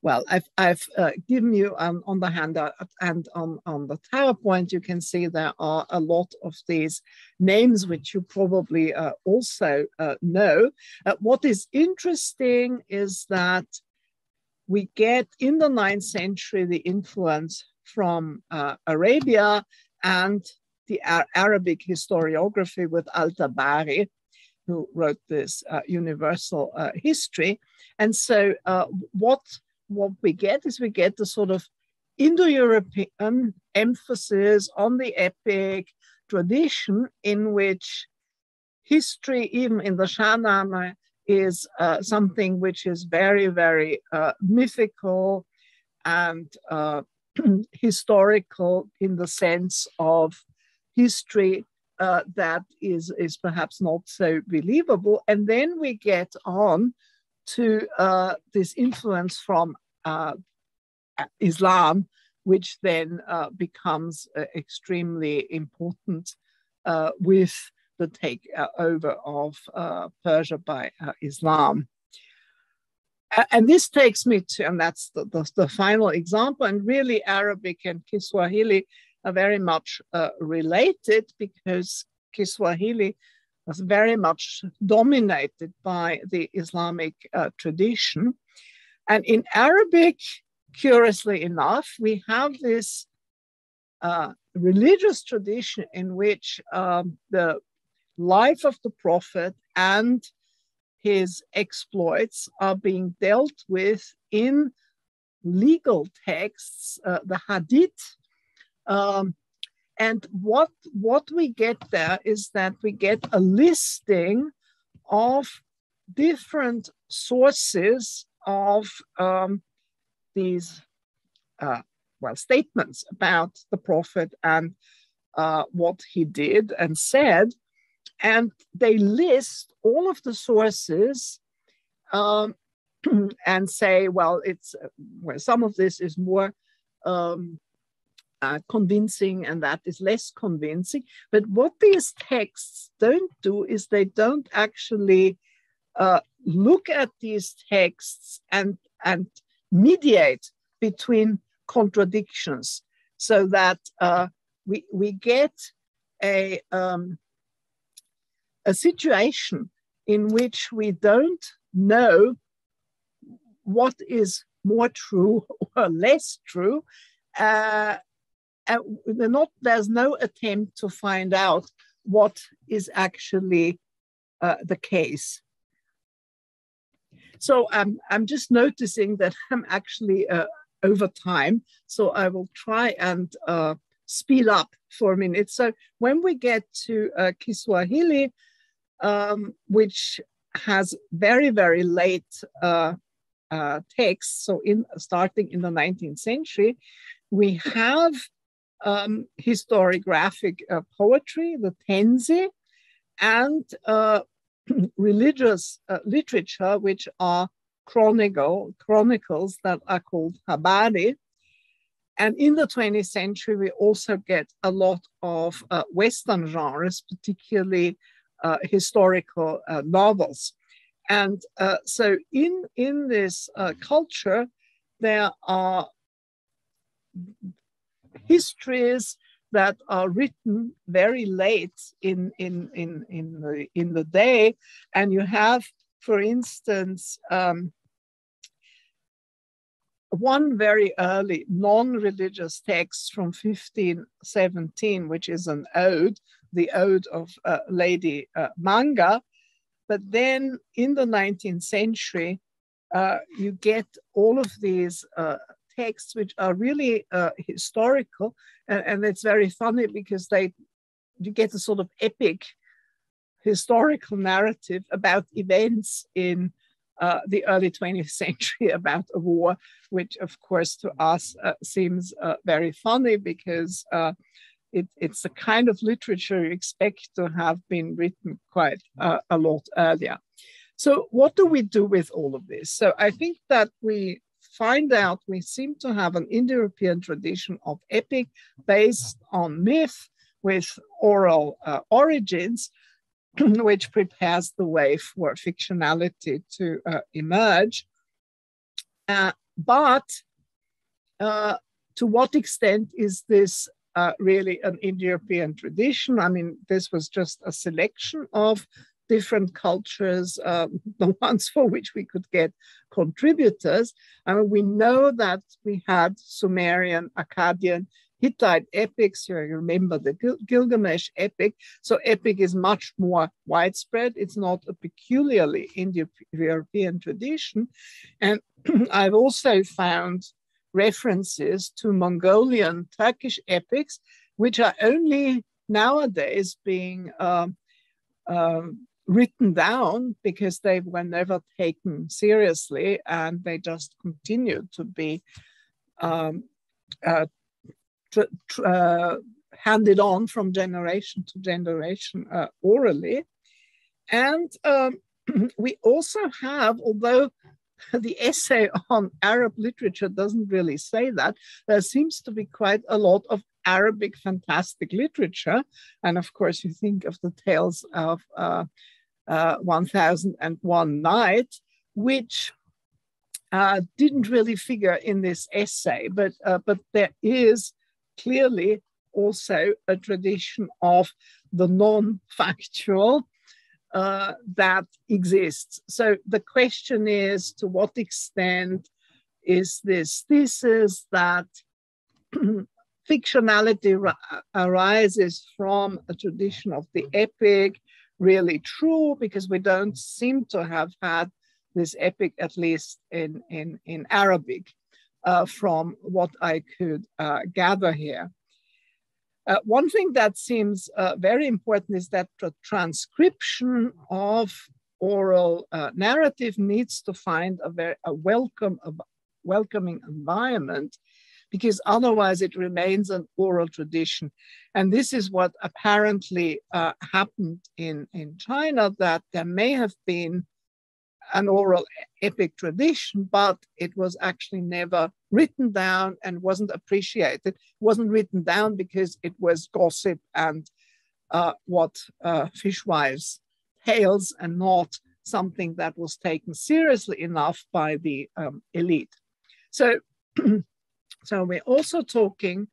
well, I've given you on the handout and on the PowerPoint, you can see there are a lot of these names, which you probably also know. What is interesting is that we get in the 9th century the influence from Arabia and the Arabic historiography with Al-Tabari, who wrote this universal history. And so what we get is we get the sort of Indo-European emphasis on the epic tradition, in which history, even in the Shahnameh, is something which is very, very mythical and historical, in the sense of history that is perhaps not so believable. And then we get on to this influence from Islam, which then becomes extremely important with the takeover of Persia by Islam. And this takes me to, and that's the final example, and really Arabic and Kiswahili are very much related, because Kiswahili was very much dominated by the Islamic tradition. And in Arabic, curiously enough, we have this religious tradition in which the life of the prophet and his exploits are being dealt with in legal texts, the Hadith. And what we get there is that we get a listing of different sources of these statements about the prophet and what he did and said. And they list all of the sources and say, well, some of this is more convincing and that is less convincing. But what these texts don't do is they don't actually look at these texts and mediate between contradictions, so that we get a situation in which we don't know what is more true or less true. There's no attempt to find out what is actually the case. So I'm just noticing that I'm actually over time, so I will try and speed up for a minute. So when we get to Kiswahili, which has very, very late texts, so starting in the 19th century, we have historiographic poetry, the tenzi, and religious literature, which are chronicles that are called habari. And in the 20th century, we also get a lot of Western genres, particularly historical novels. And so in this culture, there are histories that are written very late in the day. And you have, for instance, one very early non-religious text from 1517, which is an ode, the ode of Lady Manga. But then in the 19th century, you get all of these texts which are really historical. And it's very funny because you get a sort of epic historical narrative about events in the early 20th century about a war, which of course to us seems very funny because it's the kind of literature you expect to have been written quite a lot earlier. So what do we do with all of this? So I think that we find out we seem to have an Indo-European tradition of epic based on myth with oral origins, which prepares the way for fictionality to emerge. But to what extent is this really an Indo-European tradition? I mean, this was just a selection of different cultures, the ones for which we could get contributors. I mean, we know that we had Sumerian, Akkadian, Hittite epics. You remember the Gilgamesh epic. So epic is much more widespread. It's not a peculiarly Indo-European tradition. And I've also found references to Mongolian, Turkish epics, which are only nowadays being written down because they were never taken seriously and they just continued to be handed on from generation to generation orally. And we also have, although the essay on Arab literature doesn't really say that, there seems to be quite a lot of Arabic fantastic literature. And of course, you think of the tales of 1001 Night, which didn't really figure in this essay, but there is clearly also a tradition of the non-factual that exists. So the question is, to what extent is this thesis that fictionality arises from a tradition of the epic really true, because we don't seem to have had this epic, at least in Arabic, from what I could gather here. One thing that seems very important is that the transcription of oral narrative needs to find a welcoming environment, because otherwise it remains an oral tradition. And this is what apparently happened in China, that there may have been an oral epic tradition, but it was actually never written down and wasn't appreciated. It wasn't written down because it was gossip and what fishwives' tales, and not something that was taken seriously enough by the elite. So, so we're also talking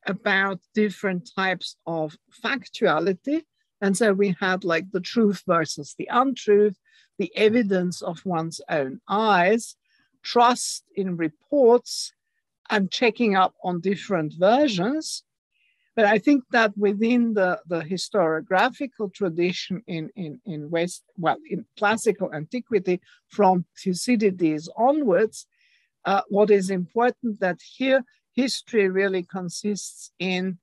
about different types of factuality. And so we had like the truth versus the untruth, the evidence of one's own eyes, trust in reports, and checking up on different versions. But I think that within the historiographical tradition in West, well, in classical antiquity, from Thucydides onwards, what is important that here history really consists in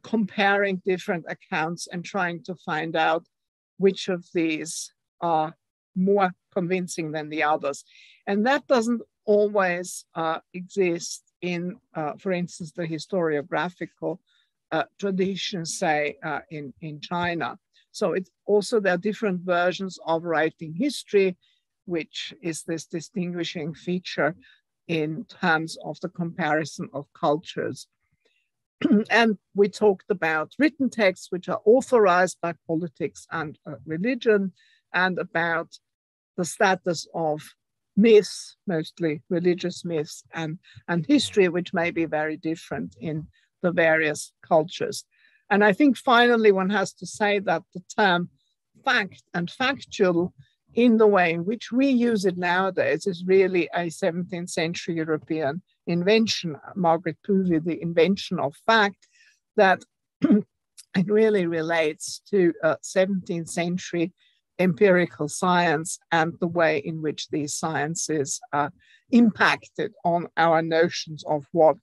comparing different accounts and trying to find out which of these are more convincing than the others. And that doesn't always exist in, for instance, the historiographical tradition, say, in China. So it's also, there are different versions of writing history, which is this distinguishing feature in terms of the comparison of cultures. And we talked about written texts, which are authorized by politics and religion, and about the status of myths, mostly religious myths, and history, which may be very different in the various cultures. And I think finally one has to say that the term fact and factual, in the way in which we use it nowadays, is really a 17th century European invention, Margaret Povey, the invention of fact, that it really relates to 17th century empirical science and the way in which these sciences impacted on our notions of what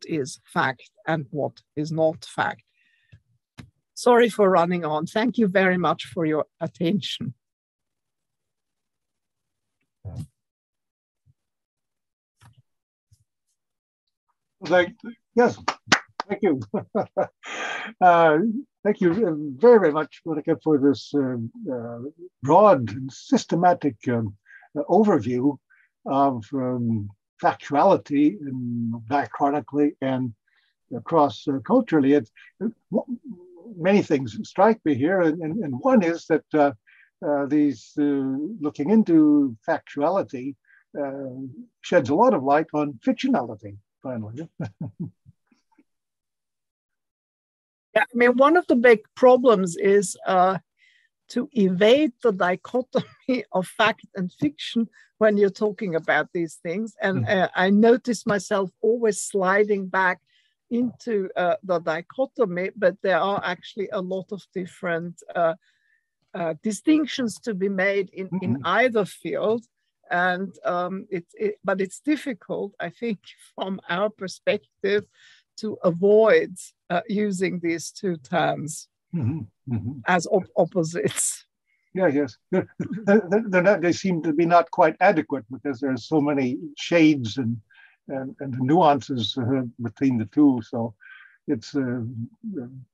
is fact and what is not fact. Sorry for running on. Thank you very much for your attention. Yes, thank you. Thank you very, very much, Monika, for this broad and systematic overview of factuality and diachronically and cross-culturally. Many things strike me here, and one is that these looking into factuality sheds a lot of light on fictionality, finally. Yeah, I mean, one of the big problems is to evade the dichotomy of fact and fiction when you're talking about these things. And I notice myself always sliding back into the dichotomy, but there are actually a lot of different distinctions to be made in either field. And but it's difficult, I think, from our perspective, to avoid using these two terms as opposites. Yeah, yes. They seem to be not quite adequate because there's so many shades and nuances between the two. So it's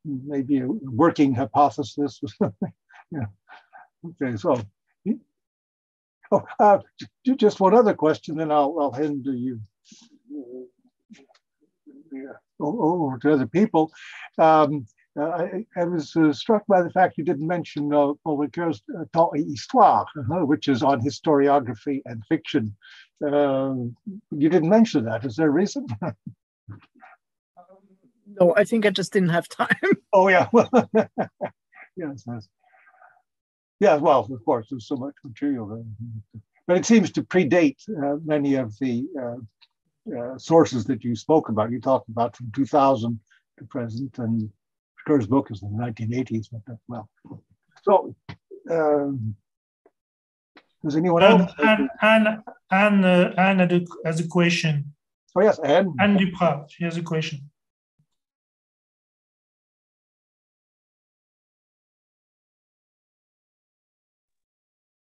maybe a working hypothesis or something. Yeah. Okay, so just one other question, then I'll hand to you over to other people. I was struck by the fact you didn't mention Paul Ricoeur's Temps et Histoire, which is on historiography and fiction. You didn't mention that. Is there a reason? No, I think I just didn't have time. Oh, yeah. Yes. Yeah, well, of course, there's so much material there. But it seems to predate many of the sources that you spoke about. You talked about from 2000 to present, and Ricoeur's book is in the 1980s. Well, so does anyone else? Anne has a question. Oh, yes, Anne. Anne Duprat, she has a question.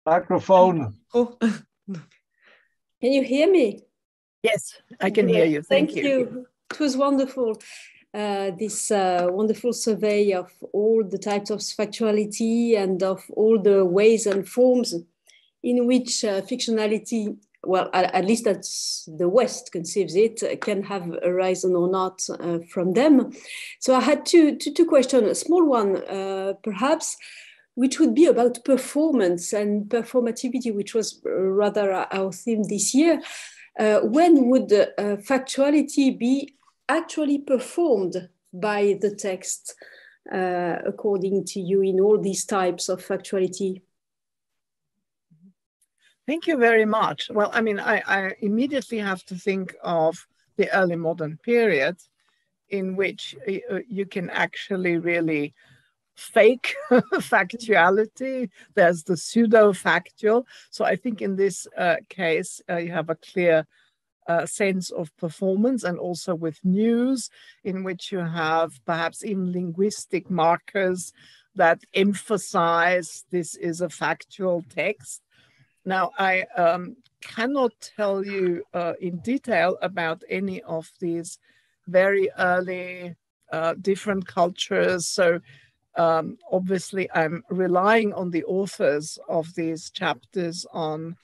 Microphone. Oh. Can you hear me? Yes, I can hear you. Thank you. It was wonderful. This wonderful survey of all the types of factuality and of all the ways and forms in which fictionality, well, at least that's the West conceives it, can have arisen or not from them. So I had two questions, a small one perhaps, which would be about performance and performativity, which was rather our theme this year. When would factuality be actually performed by the text, according to you, in all these types of factuality? Thank you very much. Well, I mean, I immediately have to think of the early modern period in which you can actually really fake factuality. There's the pseudo-factual. So I think in this case, you have a clear sense of performance, and also with news, in which you have perhaps even linguistic markers that emphasize this is a factual text. Now, I cannot tell you in detail about any of these very early different cultures. So obviously, I'm relying on the authors of these chapters on,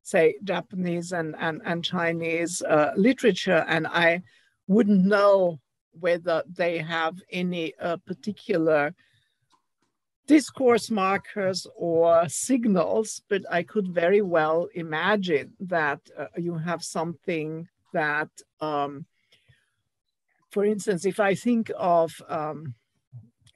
say, Japanese and Chinese literature, and I wouldn't know whether they have any particular discourse markers or signals, but I could very well imagine that you have something that, for instance, if I think of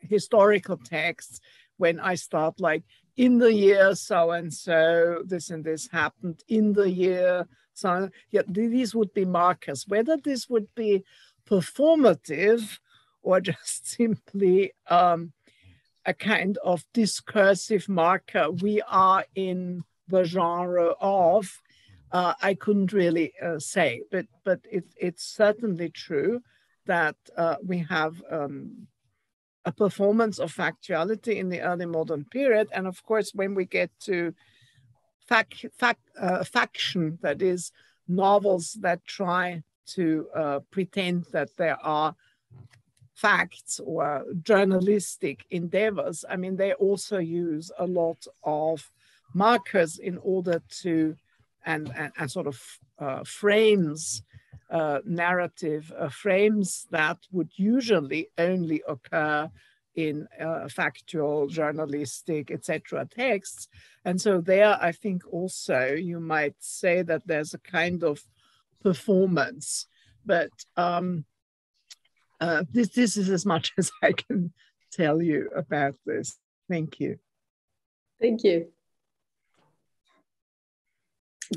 historical texts, when I start like, in the year so-and-so, this and this happened, in the year, so yeah, these would be markers. Whether this would be performative or just simply a kind of discursive marker, we are in the genre of, I couldn't really say, but it's certainly true that we have a performance of factuality in the early modern period. And of course, when we get to faction, that is novels that try to pretend that there are facts or journalistic endeavors, I mean, they also use a lot of markers in order to, and sort of frames, narrative frames that would usually only occur in factual, journalistic, etc. texts. And so there, I think also you might say that there's a kind of performance, but this is as much as I can tell you about this. Thank you. Thank you.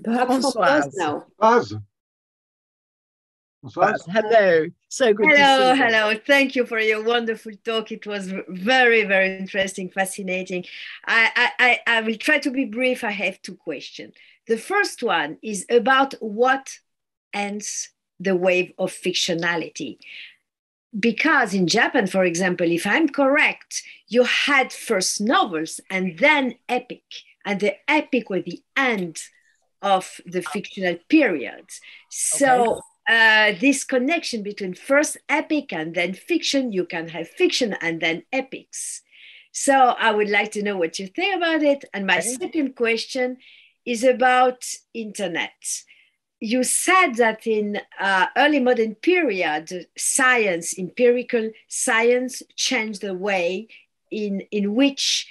Perhaps Françoise now. Hello, so good to see you. Hello. Thank you for your wonderful talk. It was very, very interesting, fascinating. I will try to be brief. I have two questions. The first one is about what ends the wave of fictionality. Because in Japan, for example, if I'm correct, you had first novels and then epic, and the epic was the end of the fictional period. So this connection between first epic and then fiction, you can have fiction and then epics. So I would like to know what you think about it. And my second question is about internet. You said that in early modern period, science, empirical science, changed the way in which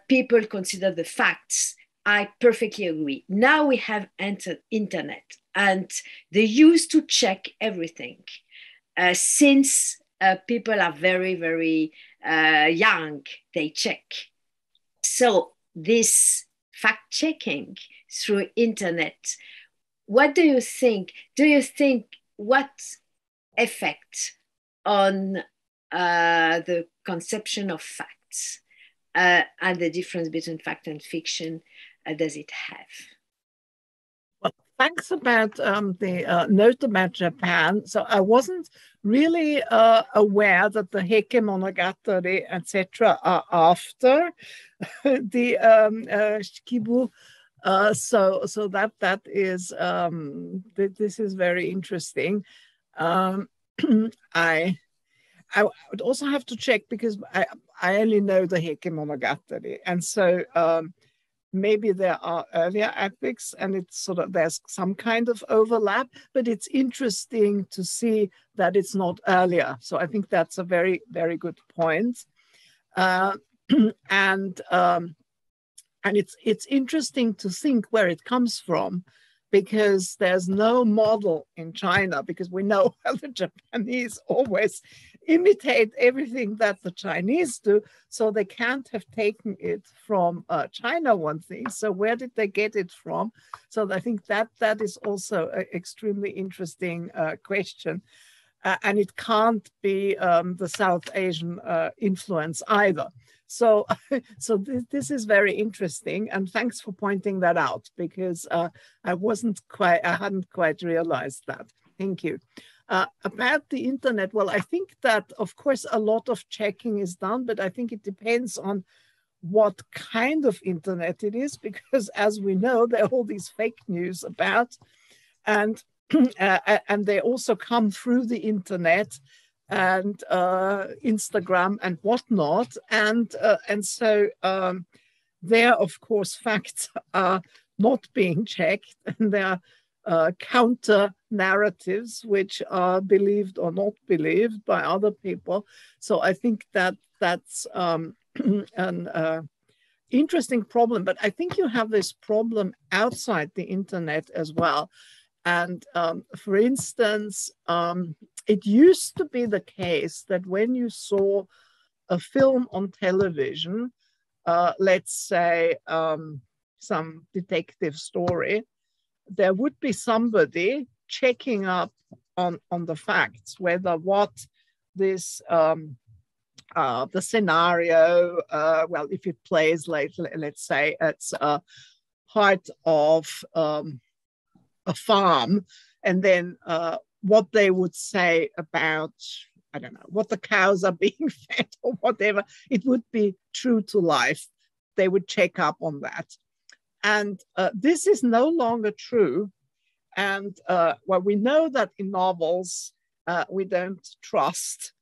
people consider the facts. I perfectly agree. Now we have internet, and they used to check everything. Since people are very, very young, they check. So this fact-checking through internet, what do you think? Do you think what effect on the conception of facts and the difference between fact and fiction does it have? Well, thanks about the note about Japan. So I wasn't really aware that the Heike Monogatari, etc., are after the Shikibu So that is this is very interesting. I would also have to check, because I only know the Heike Monogatari, and so maybe there are earlier epics, and it's sort of, there's some kind of overlap, but it's interesting to see that it's not earlier. So I think that's a very, very good point. And it's interesting to think where it comes from, because there's no model in China, because we know how the Japanese always imitate everything that the Chinese do. So they can't have taken it from China, one thing. So where did they get it from? So I think that is also an extremely interesting question. And it can't be the South Asian influence either. So this is very interesting, and thanks for pointing that out, because I hadn't quite realized that. Thank you. About the internet, well, I think that, of course, a lot of checking is done, but I think it depends on what kind of internet it is, because as we know, there are all these fake news about, and they also come through the internet and Instagram and whatnot, and so there, of course, facts are not being checked, and there are counter narratives which are believed or not believed by other people. So I think that's an interesting problem, but I think you have this problem outside the internet as well. And for instance, it used to be the case that when you saw a film on television, let's say some detective story, there would be somebody checking up on the facts, whether what this, the scenario, well, if it plays like, let's say it's part of a farm, and then what they would say about, I don't know, what the cows are being fed or whatever, it would be true to life. They would check up on that. And this is no longer true. And well, we know that in novels, we don't trust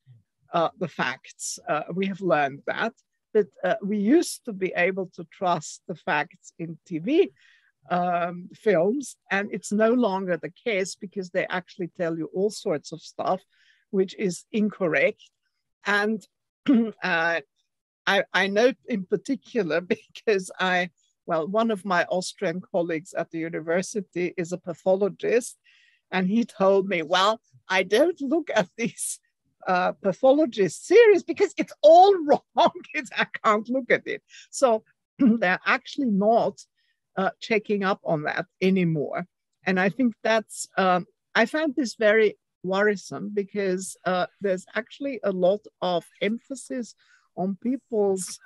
the facts. We have learned that. But we used to be able to trust the facts in TV films, and it's no longer the case, because they actually tell you all sorts of stuff which is incorrect. And I know in particular, because one of my Austrian colleagues at the university is a pathologist, and he told me, well, I don't look at these pathologist series because it's all wrong. I can't look at it. So they're actually not checking up on that anymore. And I think that's, I found this very worrisome, because there's actually a lot of emphasis on people's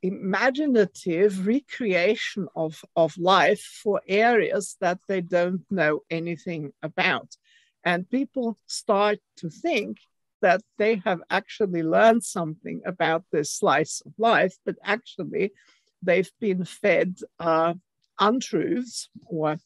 imaginative recreation of life for areas that they don't know anything about. And people start to think that they have actually learned something about this slice of life, but actually they've been fed untruths, or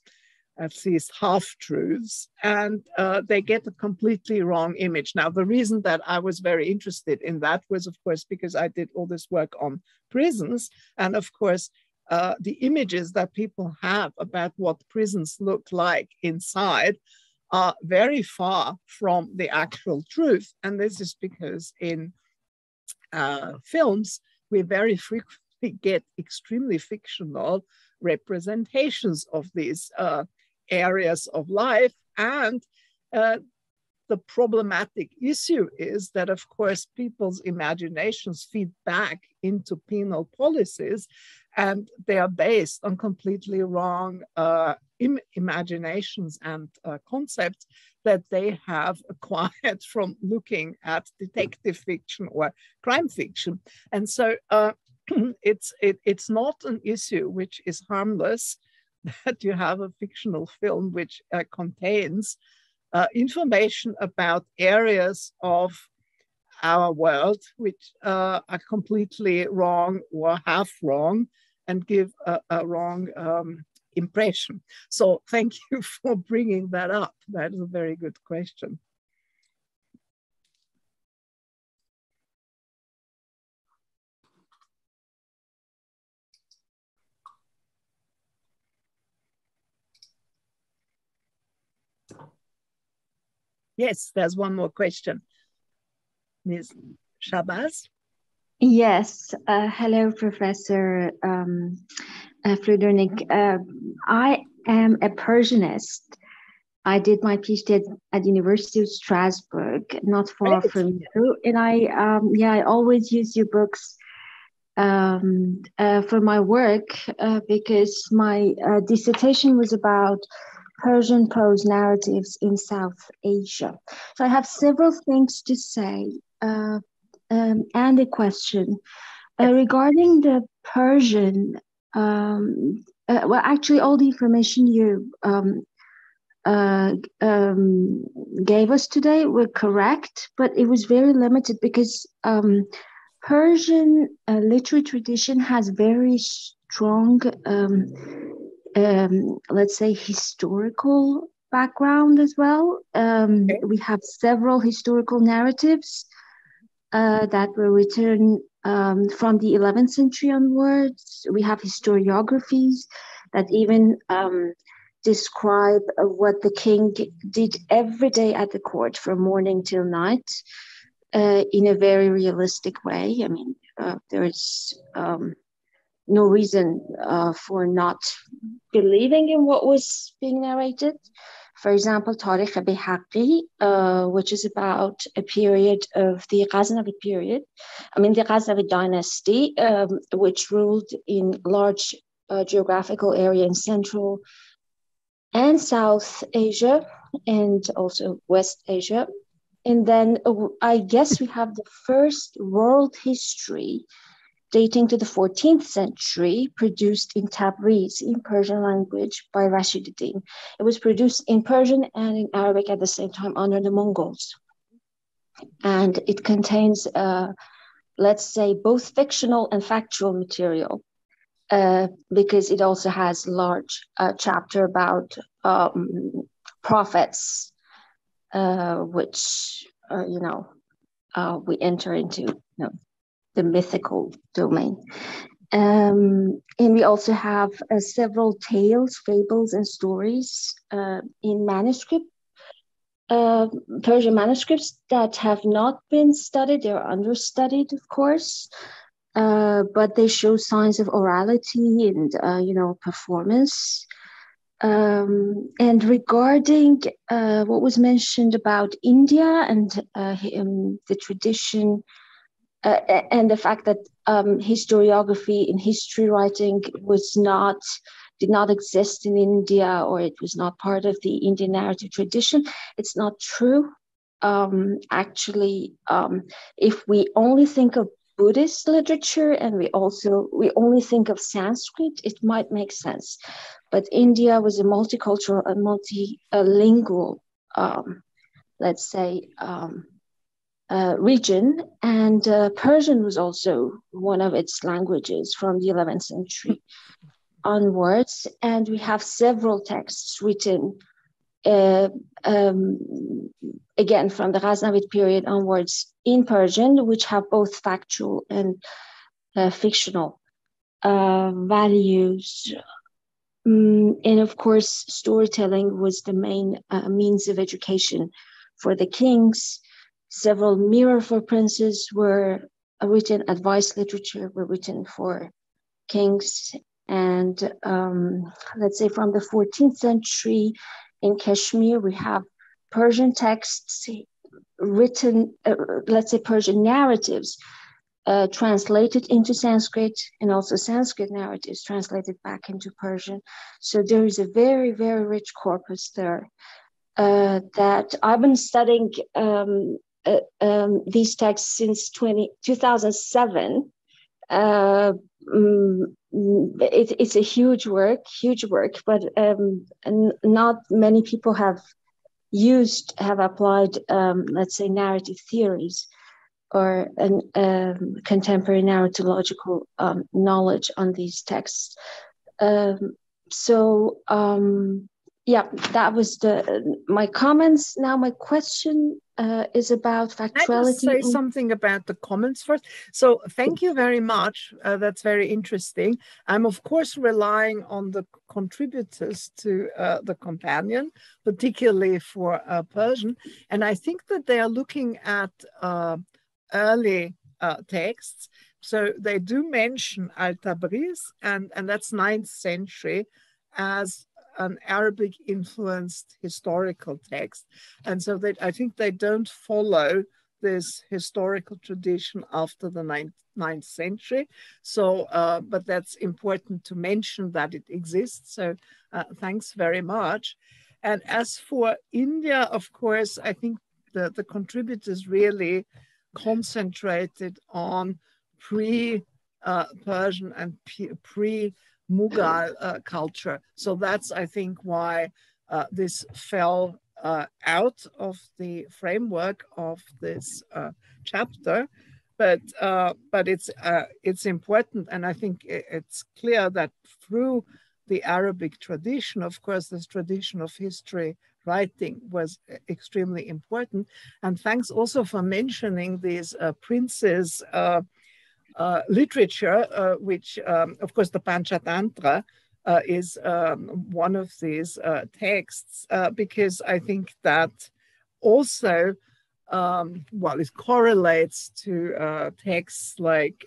at least half-truths, and they get a completely wrong image. Now, the reason that I was very interested in that was, of course, because I did all this work on prisons, and of course, the images that people have about what prisons look like inside are very far from the actual truth. And this is because in films, we very frequently get extremely fictional representations of these areas of life. And the problematic issue is that, of course, people's imaginations feed back into penal policies, and they are based on completely wrong imaginations and concepts that they have acquired from looking at detective fiction or crime fiction. And so it's not an issue which is harmless, that you have a fictional film which contains information about areas of our world which are completely wrong or half wrong. and give a wrong impression. So thank you for bringing that up. That is a very good question. Yes, there's one more question. Ms. Shabazz? Yes. Hello, Professor Fludernik. I am a Persianist. I did my PhD at University of Strasbourg, not far from you. And I always use your books for my work because my dissertation was about Persian prose narratives in South Asia. So I have several things to say and a question regarding the Persian. Well, actually, all the information you gave us today were correct, but it was very limited because Persian literary tradition has very strong let's say, historical background as well. We have several historical narratives that were written from the 11th century onwards. We have historiographies that even describe what the king did every day at the court from morning till night in a very realistic way. I mean, there is no reason for not believing in what was being narrated. For example, Tarikh Bihaqi, which is about a period of the Ghaznavid period. I mean, the Ghaznavid dynasty, which ruled in large geographical area in Central and South Asia, and also West Asia. And then I guess we have the first world history dating to the 14th century, produced in Tabriz in Persian language by Rashiduddin. It was produced in Persian and in Arabic at the same time under the Mongols. And it contains, let's say, both fictional and factual material, because it also has a large chapter about prophets, which, we enter into, the mythical domain. And we also have several tales, fables, and stories in manuscript, Persian manuscripts that have not been studied. They're understudied, of course, but they show signs of orality and, performance. And regarding what was mentioned about India and the tradition, and the fact that historiography in history writing did not exist in India, or it was not part of the Indian narrative tradition, it's not true. Actually, if we only think of Buddhist literature and we only think of Sanskrit, it might make sense. But India was a multicultural and multilingual, let's say, region, and Persian was also one of its languages from the 11th century onwards. And we have several texts written, again, from the Ghaznavid period onwards in Persian, which have both factual and fictional values. And of course, storytelling was the main means of education for the kings. Several mirror for princes were written, advice literature were written for kings. And let's say from the 14th century in Kashmir, we have Persian texts written, let's say Persian narratives translated into Sanskrit, and also Sanskrit narratives translated back into Persian. So there is a very, very rich corpus there that I've been studying these texts since 2007. It's a huge work, but not many people have applied, let's say, narrative theories or contemporary narratological knowledge on these texts. Yeah, that was my comments. Now my question is about factuality. Can I just say something about the comments first? So thank you very much. That's very interesting. I'm of course relying on the contributors to the companion, particularly for Persian. And I think that they are looking at early texts. So they do mention Al-Tabriz, and that's 9th century, as an Arabic influenced historical text. And so I think they don't follow this historical tradition after the 9th century. So, but that's important to mention that it exists. So thanks very much. And as for India, of course, I think the contributors really concentrated on pre-Persian and pre-Mughal culture. So that's, I think, why this fell out of the framework of this chapter. But it's important, and I think it's clear that through the Arabic tradition, of course, this tradition of history writing was extremely important. And thanks also for mentioning these princes' literature, which, of course, the Panchatantra is one of these texts, because I think that also, well, it correlates to texts like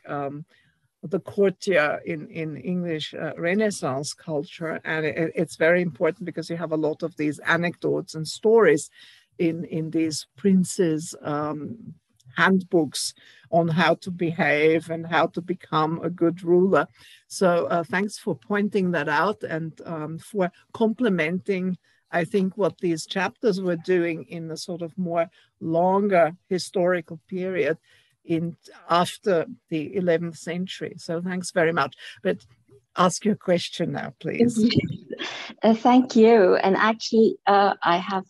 the courtier in English Renaissance culture. And it's very important because you have a lot of these anecdotes and stories in these princes' handbooks on how to behave and how to become a good ruler. So thanks for pointing that out and for complementing, I think, what these chapters were doing in the sort of more longer historical period after the 11th century. So thanks very much. But ask your question now, please. Thank you. And actually, I have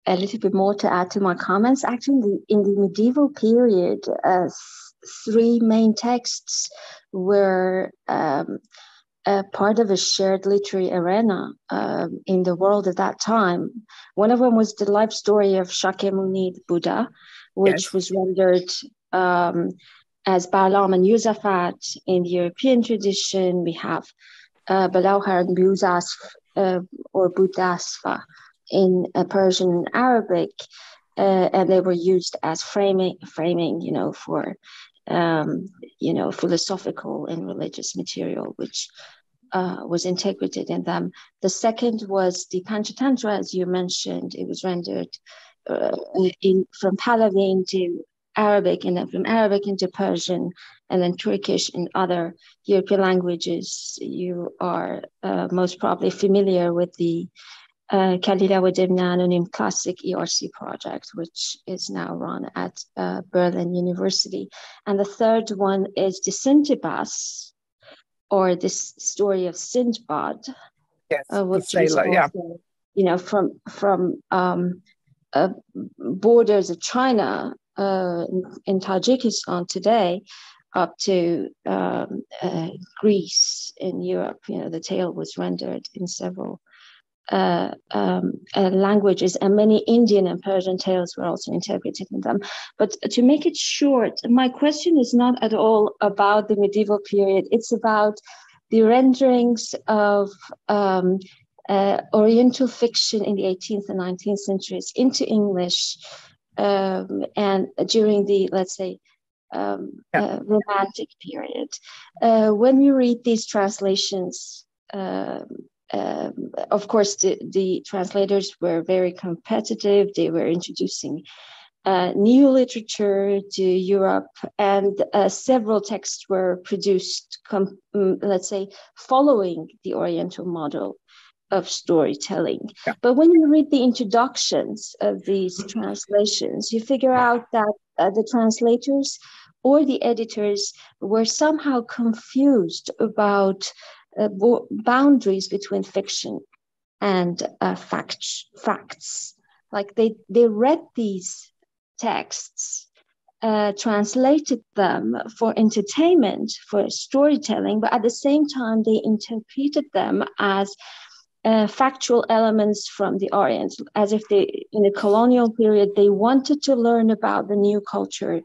a little bit more to add to my comments. Actually, in the medieval period, 3 main texts were part of a shared literary arena in the world at that time. One of them was the life story of Shakyamuni Buddha, which was rendered as Balaam and Yusufat in the European tradition. We have Balauhar and Buzasf or Buddhasva in Persian and Arabic, and they were used as framing, for philosophical and religious material, which was integrated in them. The second was the Panchatantra, as you mentioned. It was rendered from Pahlavi into Arabic, and then from Arabic into Persian, and then Turkish and other European languages. You are most probably familiar with the Kalila Wadimna Anonym Classic ERC project, which is now run at Berlin University. And the third one is the Sintibas, or this story of Sindbad, which is also, from borders of China in Tajikistan today up to Greece in Europe. The tale was rendered in several languages, and many Indian and Persian tales were also integrated in them. But to make it short, my question is not at all about the medieval period. It's about the renderings of Oriental fiction in the 18th and 19th centuries into English, and during the, let's say, Romantic period. When we read these translations, of course, the translators were very competitive. They were introducing new literature to Europe, and several texts were produced, let's say, following the Oriental model of storytelling. Yeah. But when you read the introductions of these translations, you figure out that the translators or the editors were somehow confused about boundaries between fiction and facts. Like they read these texts translated them for entertainment, for storytelling, but at the same time, they interpreted them as factual elements from the Orient, as if they, in the colonial period, they wanted to learn about the new culture,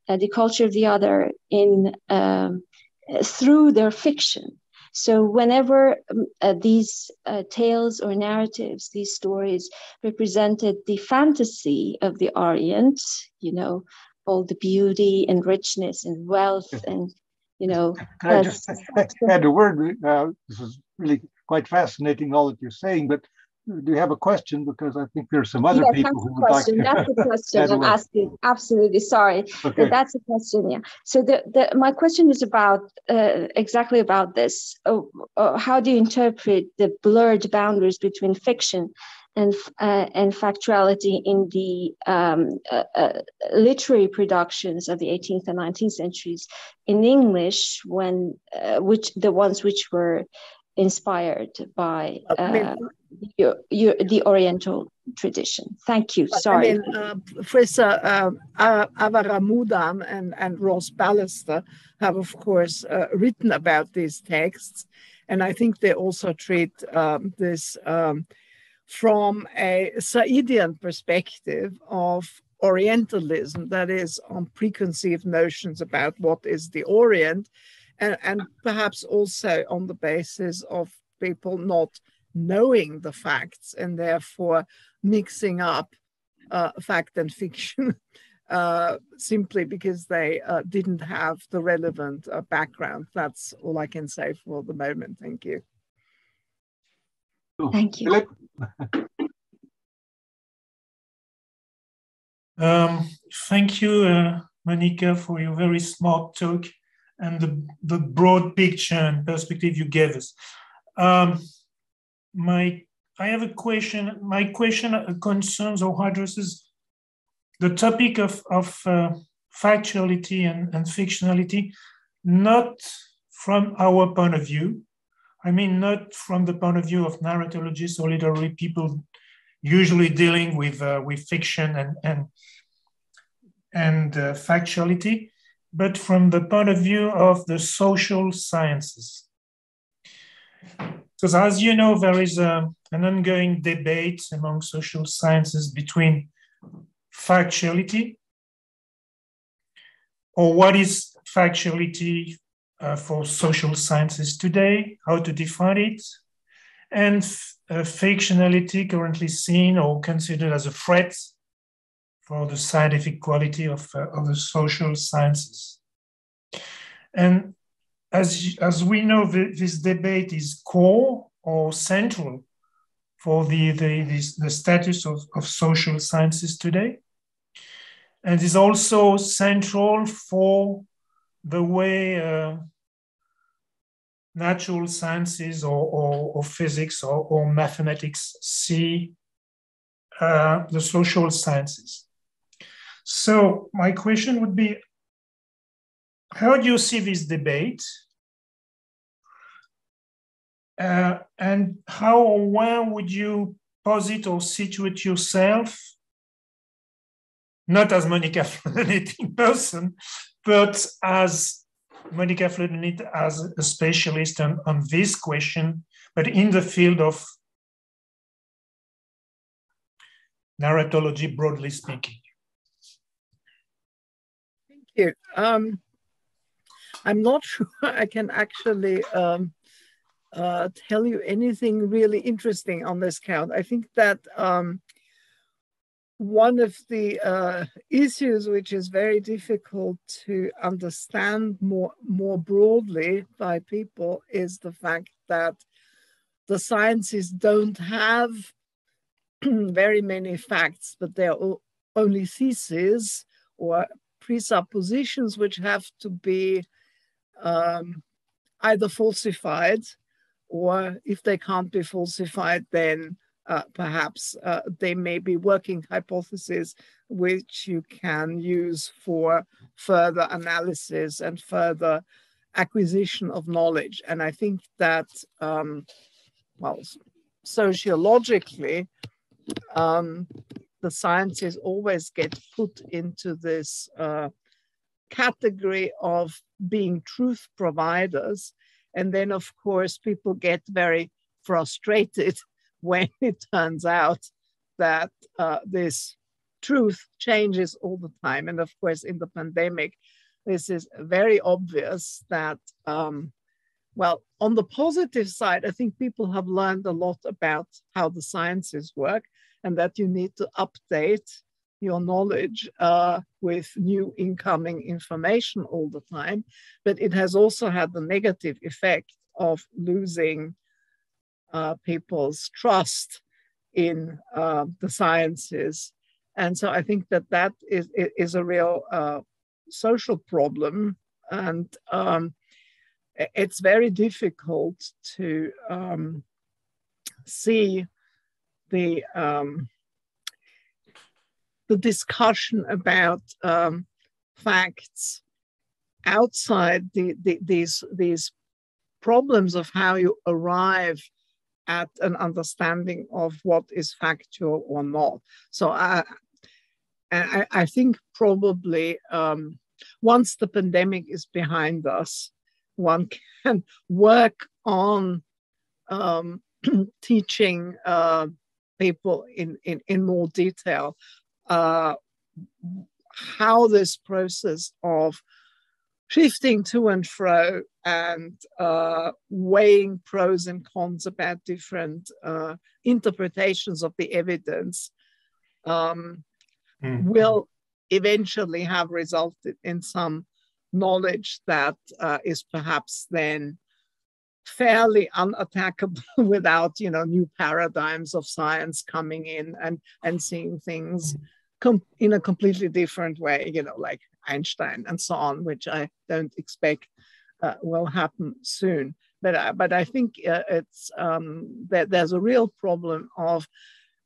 the culture of the other, through their fiction. So whenever these tales or narratives, these stories represented the fantasy of the Orient, all the beauty and richness and wealth and, Can I just add a word? This is really quite fascinating, all that you're saying, but do you have a question? Because I think there's some other people who would like to. That's the question I'm asking. Absolutely, sorry. Okay. But that's a question, yeah. So my question is about exactly about this. How do you interpret the blurred boundaries between fiction and factuality in the literary productions of the 18th and 19th centuries in English, the ones which were inspired by the Oriental tradition? Thank you. Sorry. Professor Avaramudam and Ross Ballister have, of course, written about these texts, and I think they also treat this from a Saidian perspective of Orientalism, that is, on preconceived notions about what is the Orient, and perhaps also on the basis of people not knowing the facts and therefore mixing up fact and fiction simply because they didn't have the relevant background. That's all I can say for the moment. Thank you. Thank you. Thank you, Monika, for your very smart talk and the broad picture and perspective you gave us. I have a question. My question concerns or addresses the topic of factuality and fictionality, not from our point of view. I mean, not from the point of view of narratologists or literary people usually dealing with fiction and factuality, but from the point of view of the social sciences. Because as you know, there is an ongoing debate among social sciences between factuality, or what is factuality for social sciences today, how to define it, and fictionality currently seen or considered as a threat for the scientific quality of the social sciences. And as we know, this debate is core or central for the status of social sciences today, and is also central for the way natural sciences or physics or mathematics see the social sciences. So my question would be, how do you see this debate? And how or where would you posit or situate yourself, not as Monika Fludernik in person, but as Monika Fludernik as a specialist on this question, but in the field of narratology, broadly speaking? Thank you. I'm not sure I can actually tell you anything really interesting on this count. I think that one of the issues which is very difficult to understand more broadly by people is the fact that the sciences don't have very many facts, but they're only theses or presuppositions which have to be either falsified, or if they can't be falsified, then perhaps they may be working hypotheses which you can use for further analysis and further acquisition of knowledge. And I think that, well, sociologically, the sciences always get put into this category of being truth providers. And then, of course, people get very frustrated when it turns out that this truth changes all the time. And of course, in the pandemic, this is very obvious that, well, on the positive side, I think people have learned a lot about how the sciences work, and that you need to update your knowledge with new incoming information all the time. But it has also had the negative effect of losing people's trust in the sciences. And so I think that that is a real social problem. And it's very difficult to see the discussion about facts outside these problems of how you arrive at an understanding of what is factual or not. So I think probably once the pandemic is behind us, one can work on teaching people in more detail how this process of shifting to and fro and weighing pros and cons about different interpretations of the evidence will eventually have resulted in some knowledge that is perhaps then fairly unattackable without, new paradigms of science coming in and seeing things in a completely different way, like Einstein and so on, which I don't expect will happen soon. But I think it's that there's a real problem of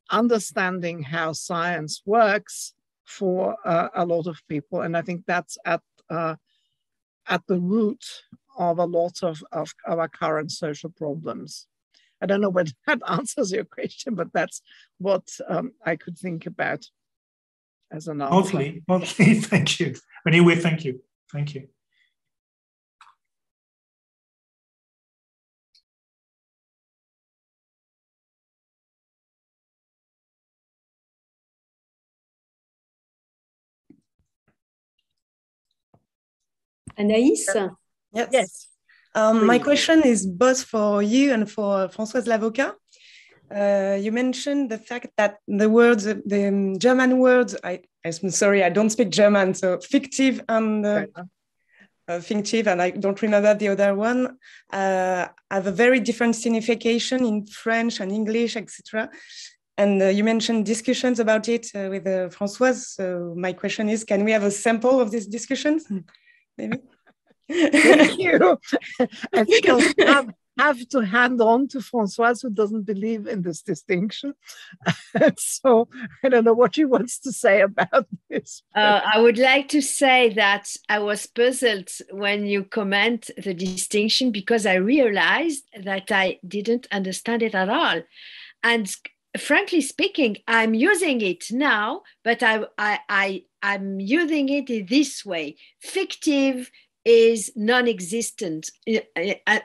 understanding how science works for a lot of people, and I think that's at the root of a lot of our current social problems. I don't know whether that answers your question, but that's what I could think about as an answer. Mostly, thank you. Anyway, thank you. Thank you. Anaïs? Yes. My question is both for you and for Françoise Lavocat. You mentioned the fact that the German words, I'm sorry, I don't speak German, so fictive and fictive, and I don't remember the other one, have a very different signification in French and English, etc. And you mentioned discussions about it with Françoise. So my question is, can we have a sample of these discussions? Maybe. Thank you. I think I'll have to hand on to Françoise, who doesn't believe in this distinction. So I don't know what she wants to say about this. I would like to say that I was puzzled when you comment the distinction, because I realized that I didn't understand it at all. And frankly speaking, I'm using it now, but I'm using it in this way. Fictive is non-existent,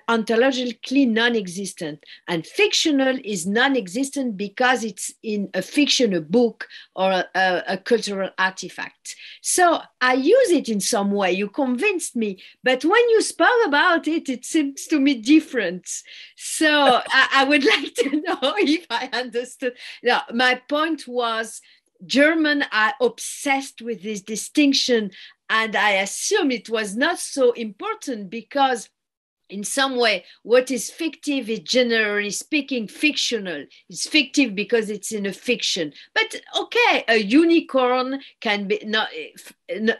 ontologically non-existent, and fictional is non-existent because it's in a fiction, a book, or a cultural artifact. So I use it in some way. You convinced me, but when you spoke about it, it seems to me different. So I would like to know if I understood. No, my point was, German are obsessed with this distinction, and I assume it was not so important because in some way, what is fictive is generally speaking fictional. It's fictive because it's in a fiction. But okay, a unicorn can be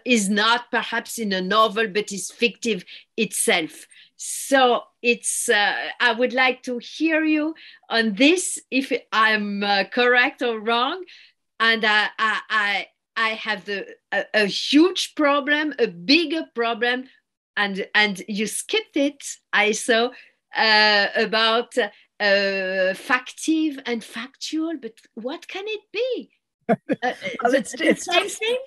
is not perhaps in a novel, but is fictive itself. So it's. I would like to hear you on this, if I'm correct or wrong. And I have a huge problem, a bigger problem, and you skipped it, I saw, about factive and factual, but what can it be? It's the same thing?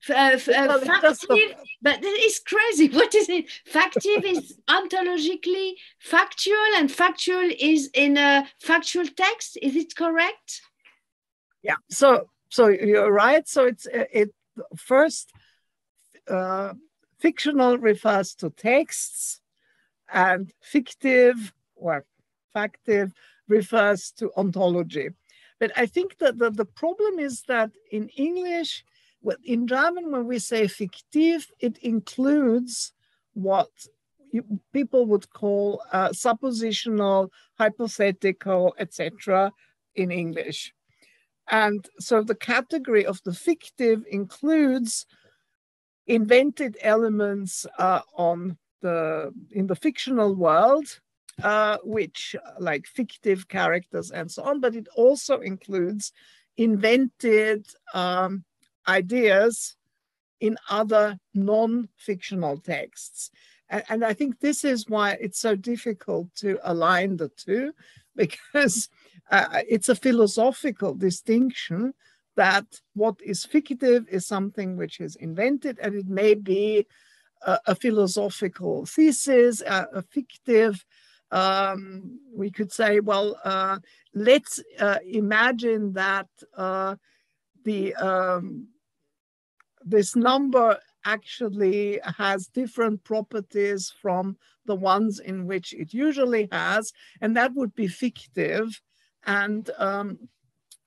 Factive, but it's crazy. What is it? Factive is ontologically factual, and factual is in a factual text. Is it correct? Yeah. So you're right. So it's first fictional refers to texts, and fictive or factive refers to ontology. But I think that the problem is that in English, in German, when we say fiktiv, it includes what people would call suppositional, hypothetical, etc. in English. And so the category of the fictive includes invented elements in the fictional world, which like fictive characters and so on, but it also includes invented ideas in other non-fictional texts. And I think this is why it's so difficult to align the two, because it's a philosophical distinction that what is fictive is something which is invented, and it may be a philosophical thesis, a fictive. We could say, well, let's imagine that this number actually has different properties from the ones in which it usually has, and that would be fictive. And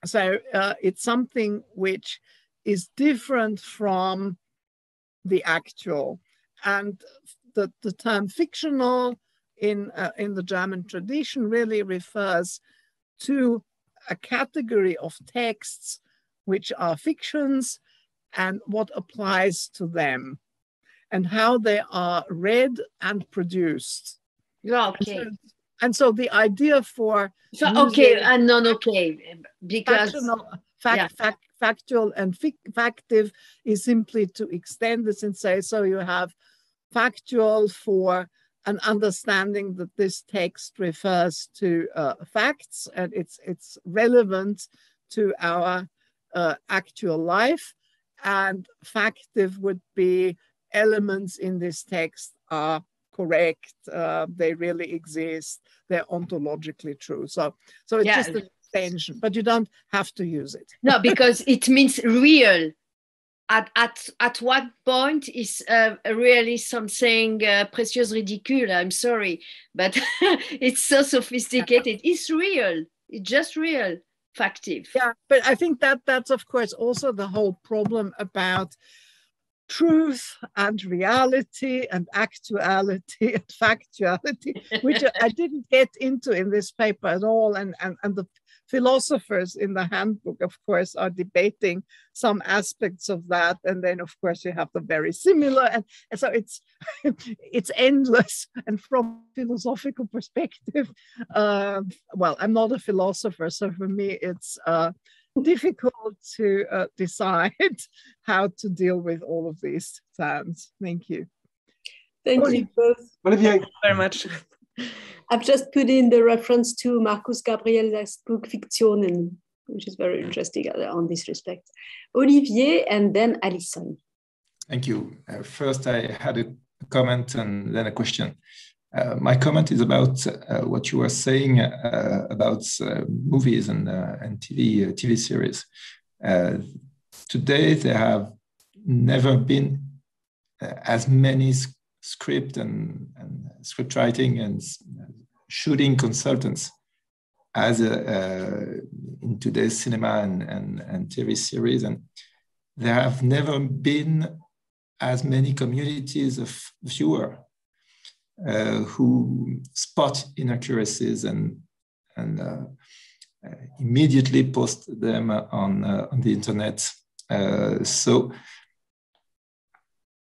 so it's something which is different from the actual. And the term fictional in the German tradition really refers to a category of texts which are fictions and what applies to them and how they are read and produced. Yeah, okay. And so the idea for okay and non-okay, because factual and factive is simply to extend this and say, so you have factual for an understanding that this text refers to facts and it's relevant to our actual life, and factive would be elements in this text are correct, they really exist, they're ontologically true. So it's just an extension, but you don't have to use it. No, because it means real. At what point is really something précieux ridicule? I'm sorry, but it's so sophisticated. It's real. It's just real. Factive. Yeah, but I think that's of course also the whole problem about truth and reality and actuality and factuality, which I didn't get into in this paper at all. And the philosophers in the handbook, of course, are debating some aspects of that. And then, of course, you have the very similar. And so it's endless. And from a philosophical perspective, well, I'm not a philosopher. So for me, it's difficult to decide how to deal with all of these terms. Thank you. Thank you both. Olivier. Thank you very much. I've just put in the reference to Marcus Gabriel's book Fiktionen, which is very interesting on this respect. Olivier and then Alison. Thank you. First, I had a comment and then a question. My comment is about what you were saying about movies and TV series. Today, there have never been as many script and script writing and shooting consultants as in today's cinema and TV series. And there have never been as many communities of viewers who spot inaccuracies and immediately post them on the internet. So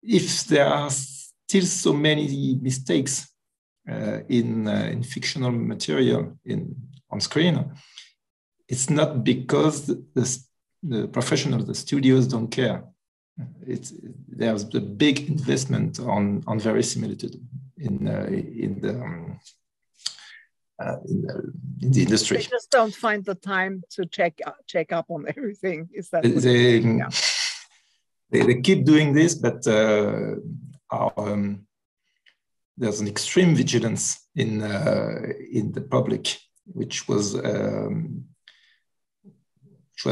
if there are still so many mistakes in fictional material on screen, it's not because the professionals, the studios don't care. There's a big investment on verisimilitude in in the industry. They just don't find the time to check up on everything. Is that they keep doing this, but there's an extreme vigilance in the public, which was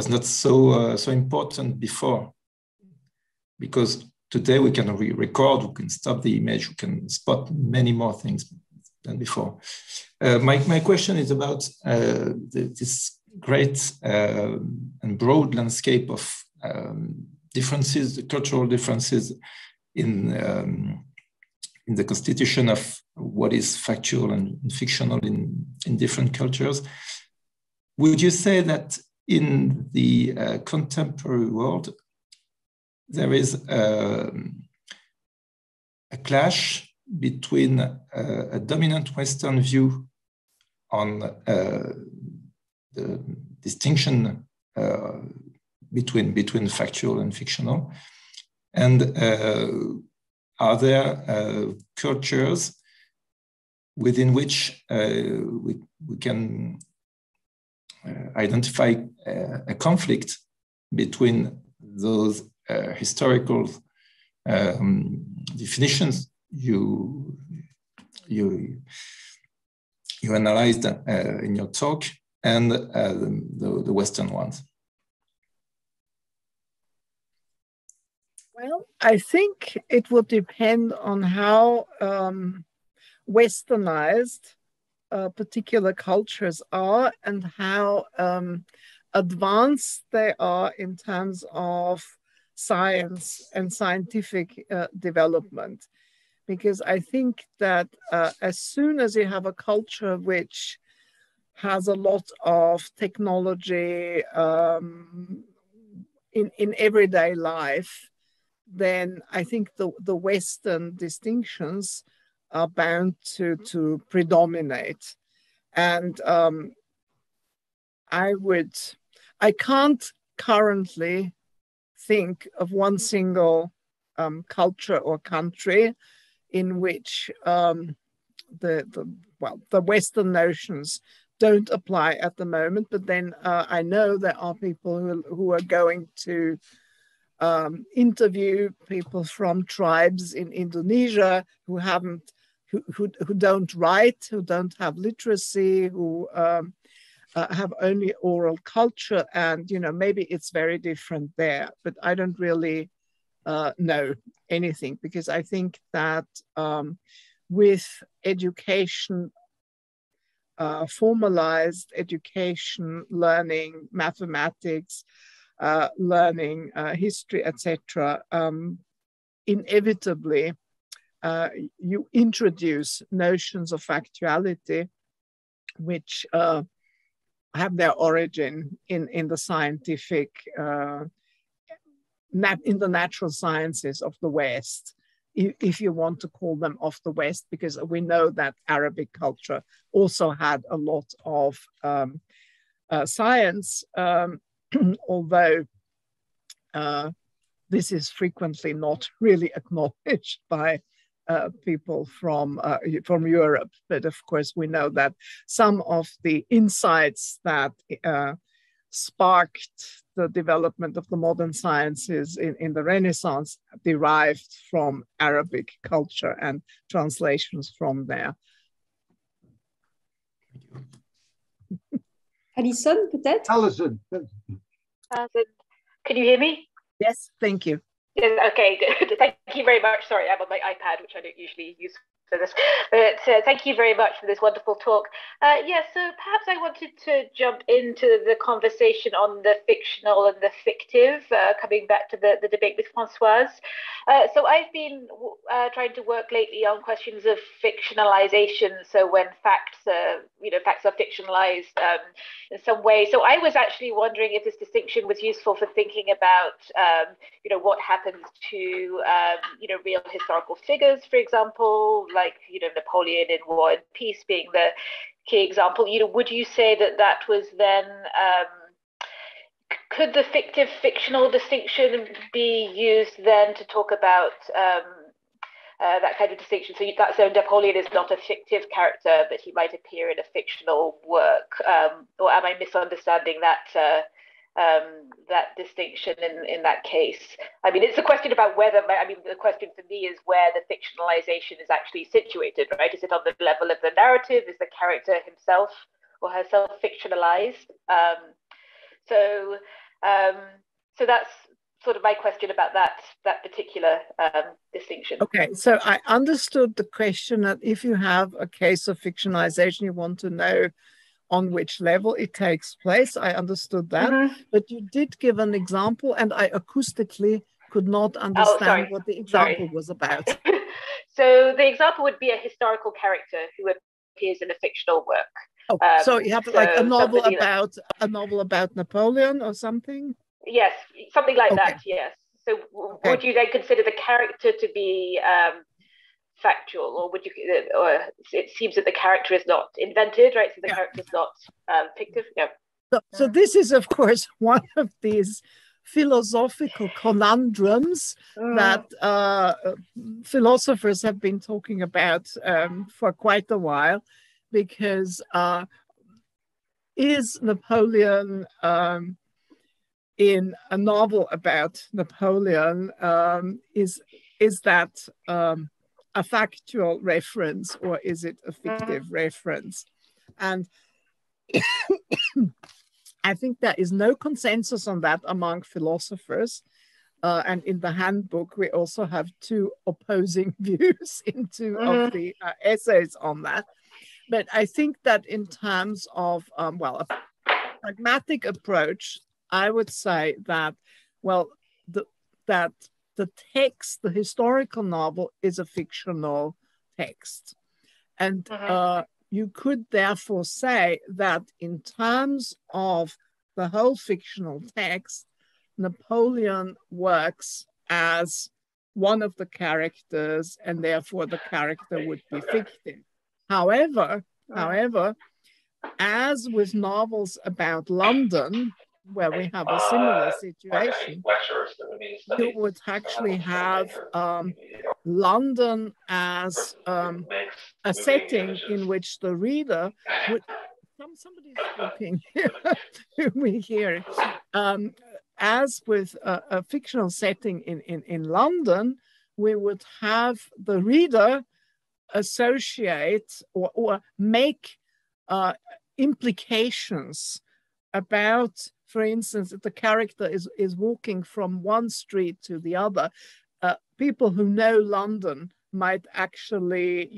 not so important before, because today we can record, we can stop the image, we can spot many more things than before. My question is about this great and broad landscape of differences, the cultural differences in the constitution of what is factual and fictional in different cultures. Would you say that in the contemporary world, there is a clash between a dominant Western view on the distinction between factual and fictional, and are there cultures within which we can identify a conflict between those historical definitions you analyzed in your talk and the Western ones? Well, I think it would depend on how westernized particular cultures are and how advanced they are in terms of science and scientific development. Because I think that as soon as you have a culture which has a lot of technology in everyday life, then I think the Western distinctions are bound to predominate. And I can't currently think of one single culture or country in which the Western notions don't apply at the moment. But then I know there are people who are going to interview people from tribes in Indonesia who don't write, who don't have literacy, who have only oral culture, and maybe it's very different there. But I don't really know anything, because I think that with education, formalized education, learning mathematics, learning history, etc., inevitably you introduce notions of factuality which have their origin in the scientific, in the natural sciences of the West, if you want to call them of the West, because we know that Arabic culture also had a lot of science, although this is frequently not really acknowledged by people from Europe. But of course, we know that some of the insights that sparked the development of the modern sciences in the Renaissance derived from Arabic culture and translations from there. Alison, peut-être? Alison. Can you hear me? Yes, thank you. Yes, okay, thank you very much. Sorry, I'm on my iPad, which I don't usually use for this, but thank you very much for this wonderful talk. Yeah, so perhaps I wanted to jump into the conversation on the fictional and the fictive, coming back to the debate with Françoise. So I've been trying to work lately on questions of fictionalization. So when facts are fictionalized in some way. So I was actually wondering if this distinction was useful for thinking about, what happens to, real historical figures, for example, like, Napoleon in War and Peace being the key example. Would you say that was then, could the fictional distinction be used then to talk about that kind of distinction. So Napoleon is not a fictive character, but he might appear in a fictional work. Or am I misunderstanding that that distinction in that case? I mean, it's a question about whether, the question for me is where the fictionalization is actually situated, right? Is it on the level of the narrative? Is the character himself or herself fictionalized? So that's sort of my question about that particular distinction. Okay, so I understood the question that if you have a case of fictionalization, you want to know on which level it takes place. I understood that, but you did give an example, and I acoustically could not understand what the example was about. So the example would be a historical character who appears in a fictional work. Oh, so you have like a novel about Napoleon or something? Yes, something like that. Yes. So would you then consider the character to be factual, or would you? Or it seems that the character is not invented, right? So the character is not fictive. Yeah. So this is, of course, one of these philosophical conundrums that philosophers have been talking about for quite a while, because is Napoleon in a novel about Napoleon, is that a factual reference, or is it a fictive reference? And I think there is no consensus on that among philosophers. And in the handbook, we also have two opposing views in two of the essays on that. But I think that in terms of, a pragmatic approach, I would say that, that the text, the historical novel, is a fictional text. And you could therefore say that in terms of the whole fictional text, Napoleon works as one of the characters, and therefore the character would be fictive. However, as with novels about London, where we have a similar situation, you would actually have London as a setting in which the reader would, somebody's talking, we hear, as with a fictional setting in London, we would have the reader associate or make implications about, for instance, if the character is walking from one street to the other, people who know London might actually,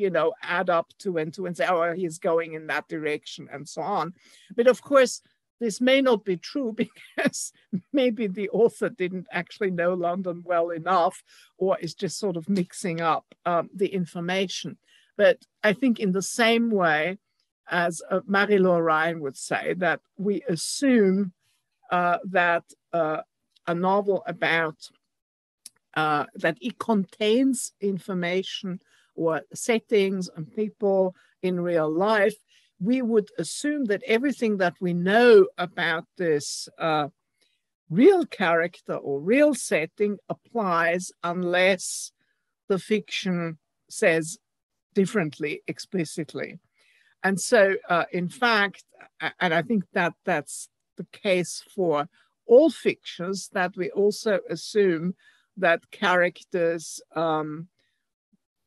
add up two and two and say, oh, he's going in that direction and so on. But of course, this may not be true, because maybe the author didn't actually know London well enough, or is just sort of mixing up the information. But I think in the same way as Marie-Laure Ryan would say, that we assume that a novel about, that it contains information or settings and people in real life, we would assume that everything that we know about this real character or real setting applies, unless the fiction says differently explicitly. And so, in fact, and I think that that's the case for all fictions, that we also assume that characters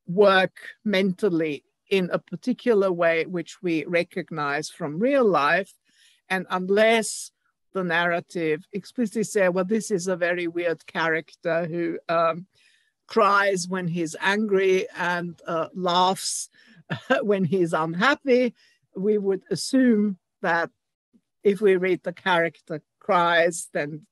work mentally in a particular way which we recognize from real life. And unless the narrative explicitly says, well, this is a very weird character who cries when he's angry and laughs when he's unhappy, we would assume that if we read the character cries, then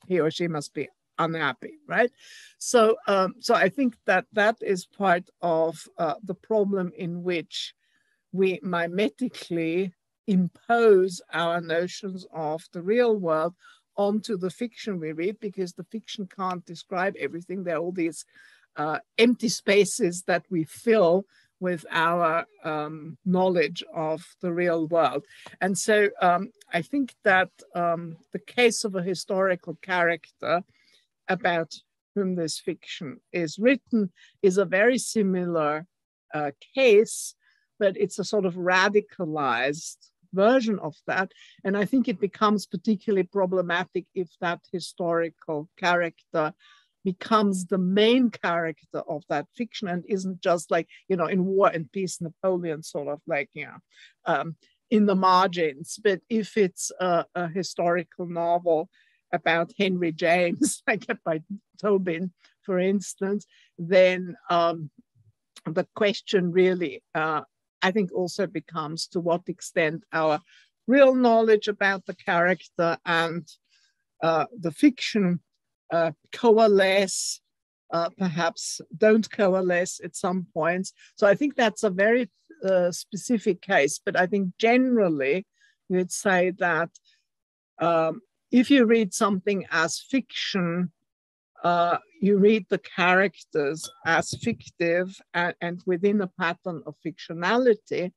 he or she must be unhappy, right? So, so I think that that is part of the problem in which we mimetically impose our notions of the real world onto the fiction we read, because the fiction can't describe everything. There are all these empty spaces that we fill with our knowledge of the real world. And so I think that the case of a historical character about whom this fiction is written is a very similar case, but it's a sort of radicalized version of that. And I think it becomes particularly problematic if that historical character becomes the main character of that fiction and isn't just like, you know, in War and Peace, Napoleon sort of like, you know, in the margins. But if it's a historical novel about Henry James, like by Tobin, for instance, then the question really, I think, also becomes to what extent our real knowledge about the character and the fiction coalesce, perhaps don't coalesce at some points. So I think that's a very specific case, but I think generally you'd say that if you read something as fiction, you read the characters as fictive and within a pattern of fictionality,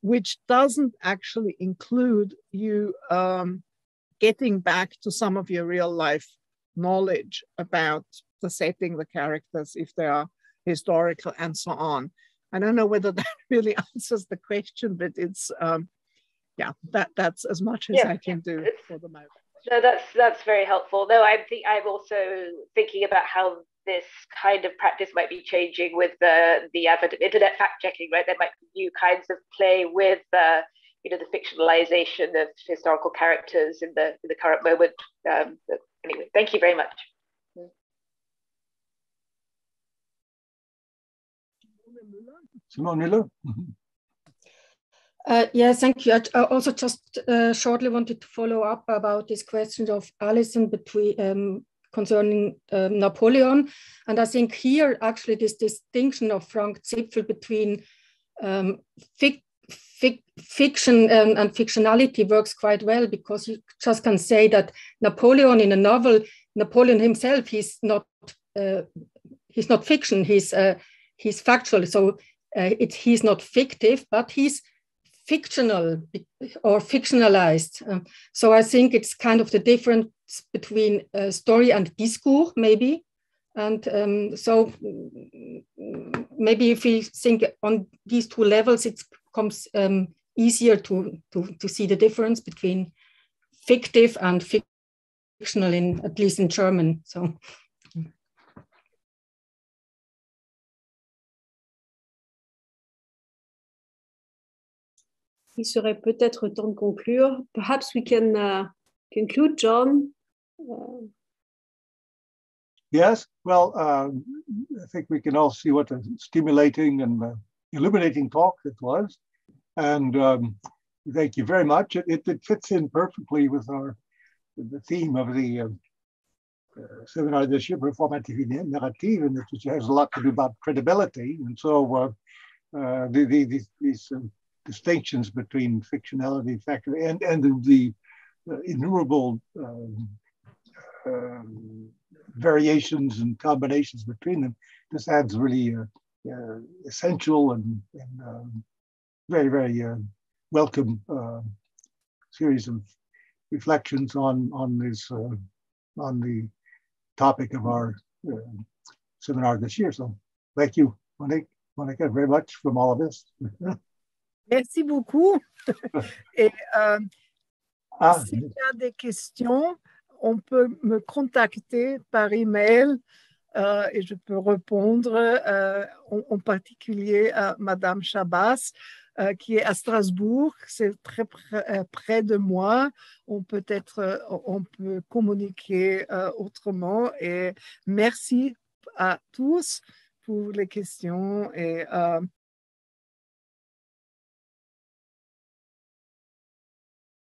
which doesn't actually include you getting back to some of your real life knowledge about the setting, the characters, if they are historical and so on. I don't know whether that really answers the question, but it's, yeah, that's as much as I can do for the moment. No, that's very helpful. No, I'm also thinking about how this kind of practice might be changing with the advent of internet fact checking, right? There might be new kinds of play with you know, the fictionalization of historical characters in the current moment. Anyway, thank you very much. Simone Müller. Yeah, thank you. I also just shortly wanted to follow up about this question of Alison between concerning Napoleon. And I think here actually this distinction of Frank Zipfel between fiction and fictionality works quite well, because you just can say that Napoleon in a novel, Napoleon himself, he's not fiction, he's factual. So he's not fictive, but he's fictional or fictionalized. So I think it's kind of the difference between story and discours, maybe. And so maybe if we think on these two levels, it becomes easier to see the difference between fictive and fictional, at least in German. So. Il serait peut-être temps de conclure. Perhaps we can conclude, John. Yes, well, I think we can all see what a stimulating and illuminating talk it was. And thank you very much. It fits in perfectly with the theme of the Séminaire Recherches, Performativités, narrative, and which has a lot to do about credibility. And so these distinctions between fictionality, factual, and the innumerable variations and combinations between them, this adds really essential and very, very welcome series of reflections on the topic of our seminar this year. So thank you, Monika, very much from all of us. Merci beaucoup. Et s'il y a des questions, on peut me contacter par email et je peux répondre, en particulier à Madame Chabas, qui est à Strasbourg. C'est très près de moi. On peut communiquer autrement. Et merci à tous pour les questions et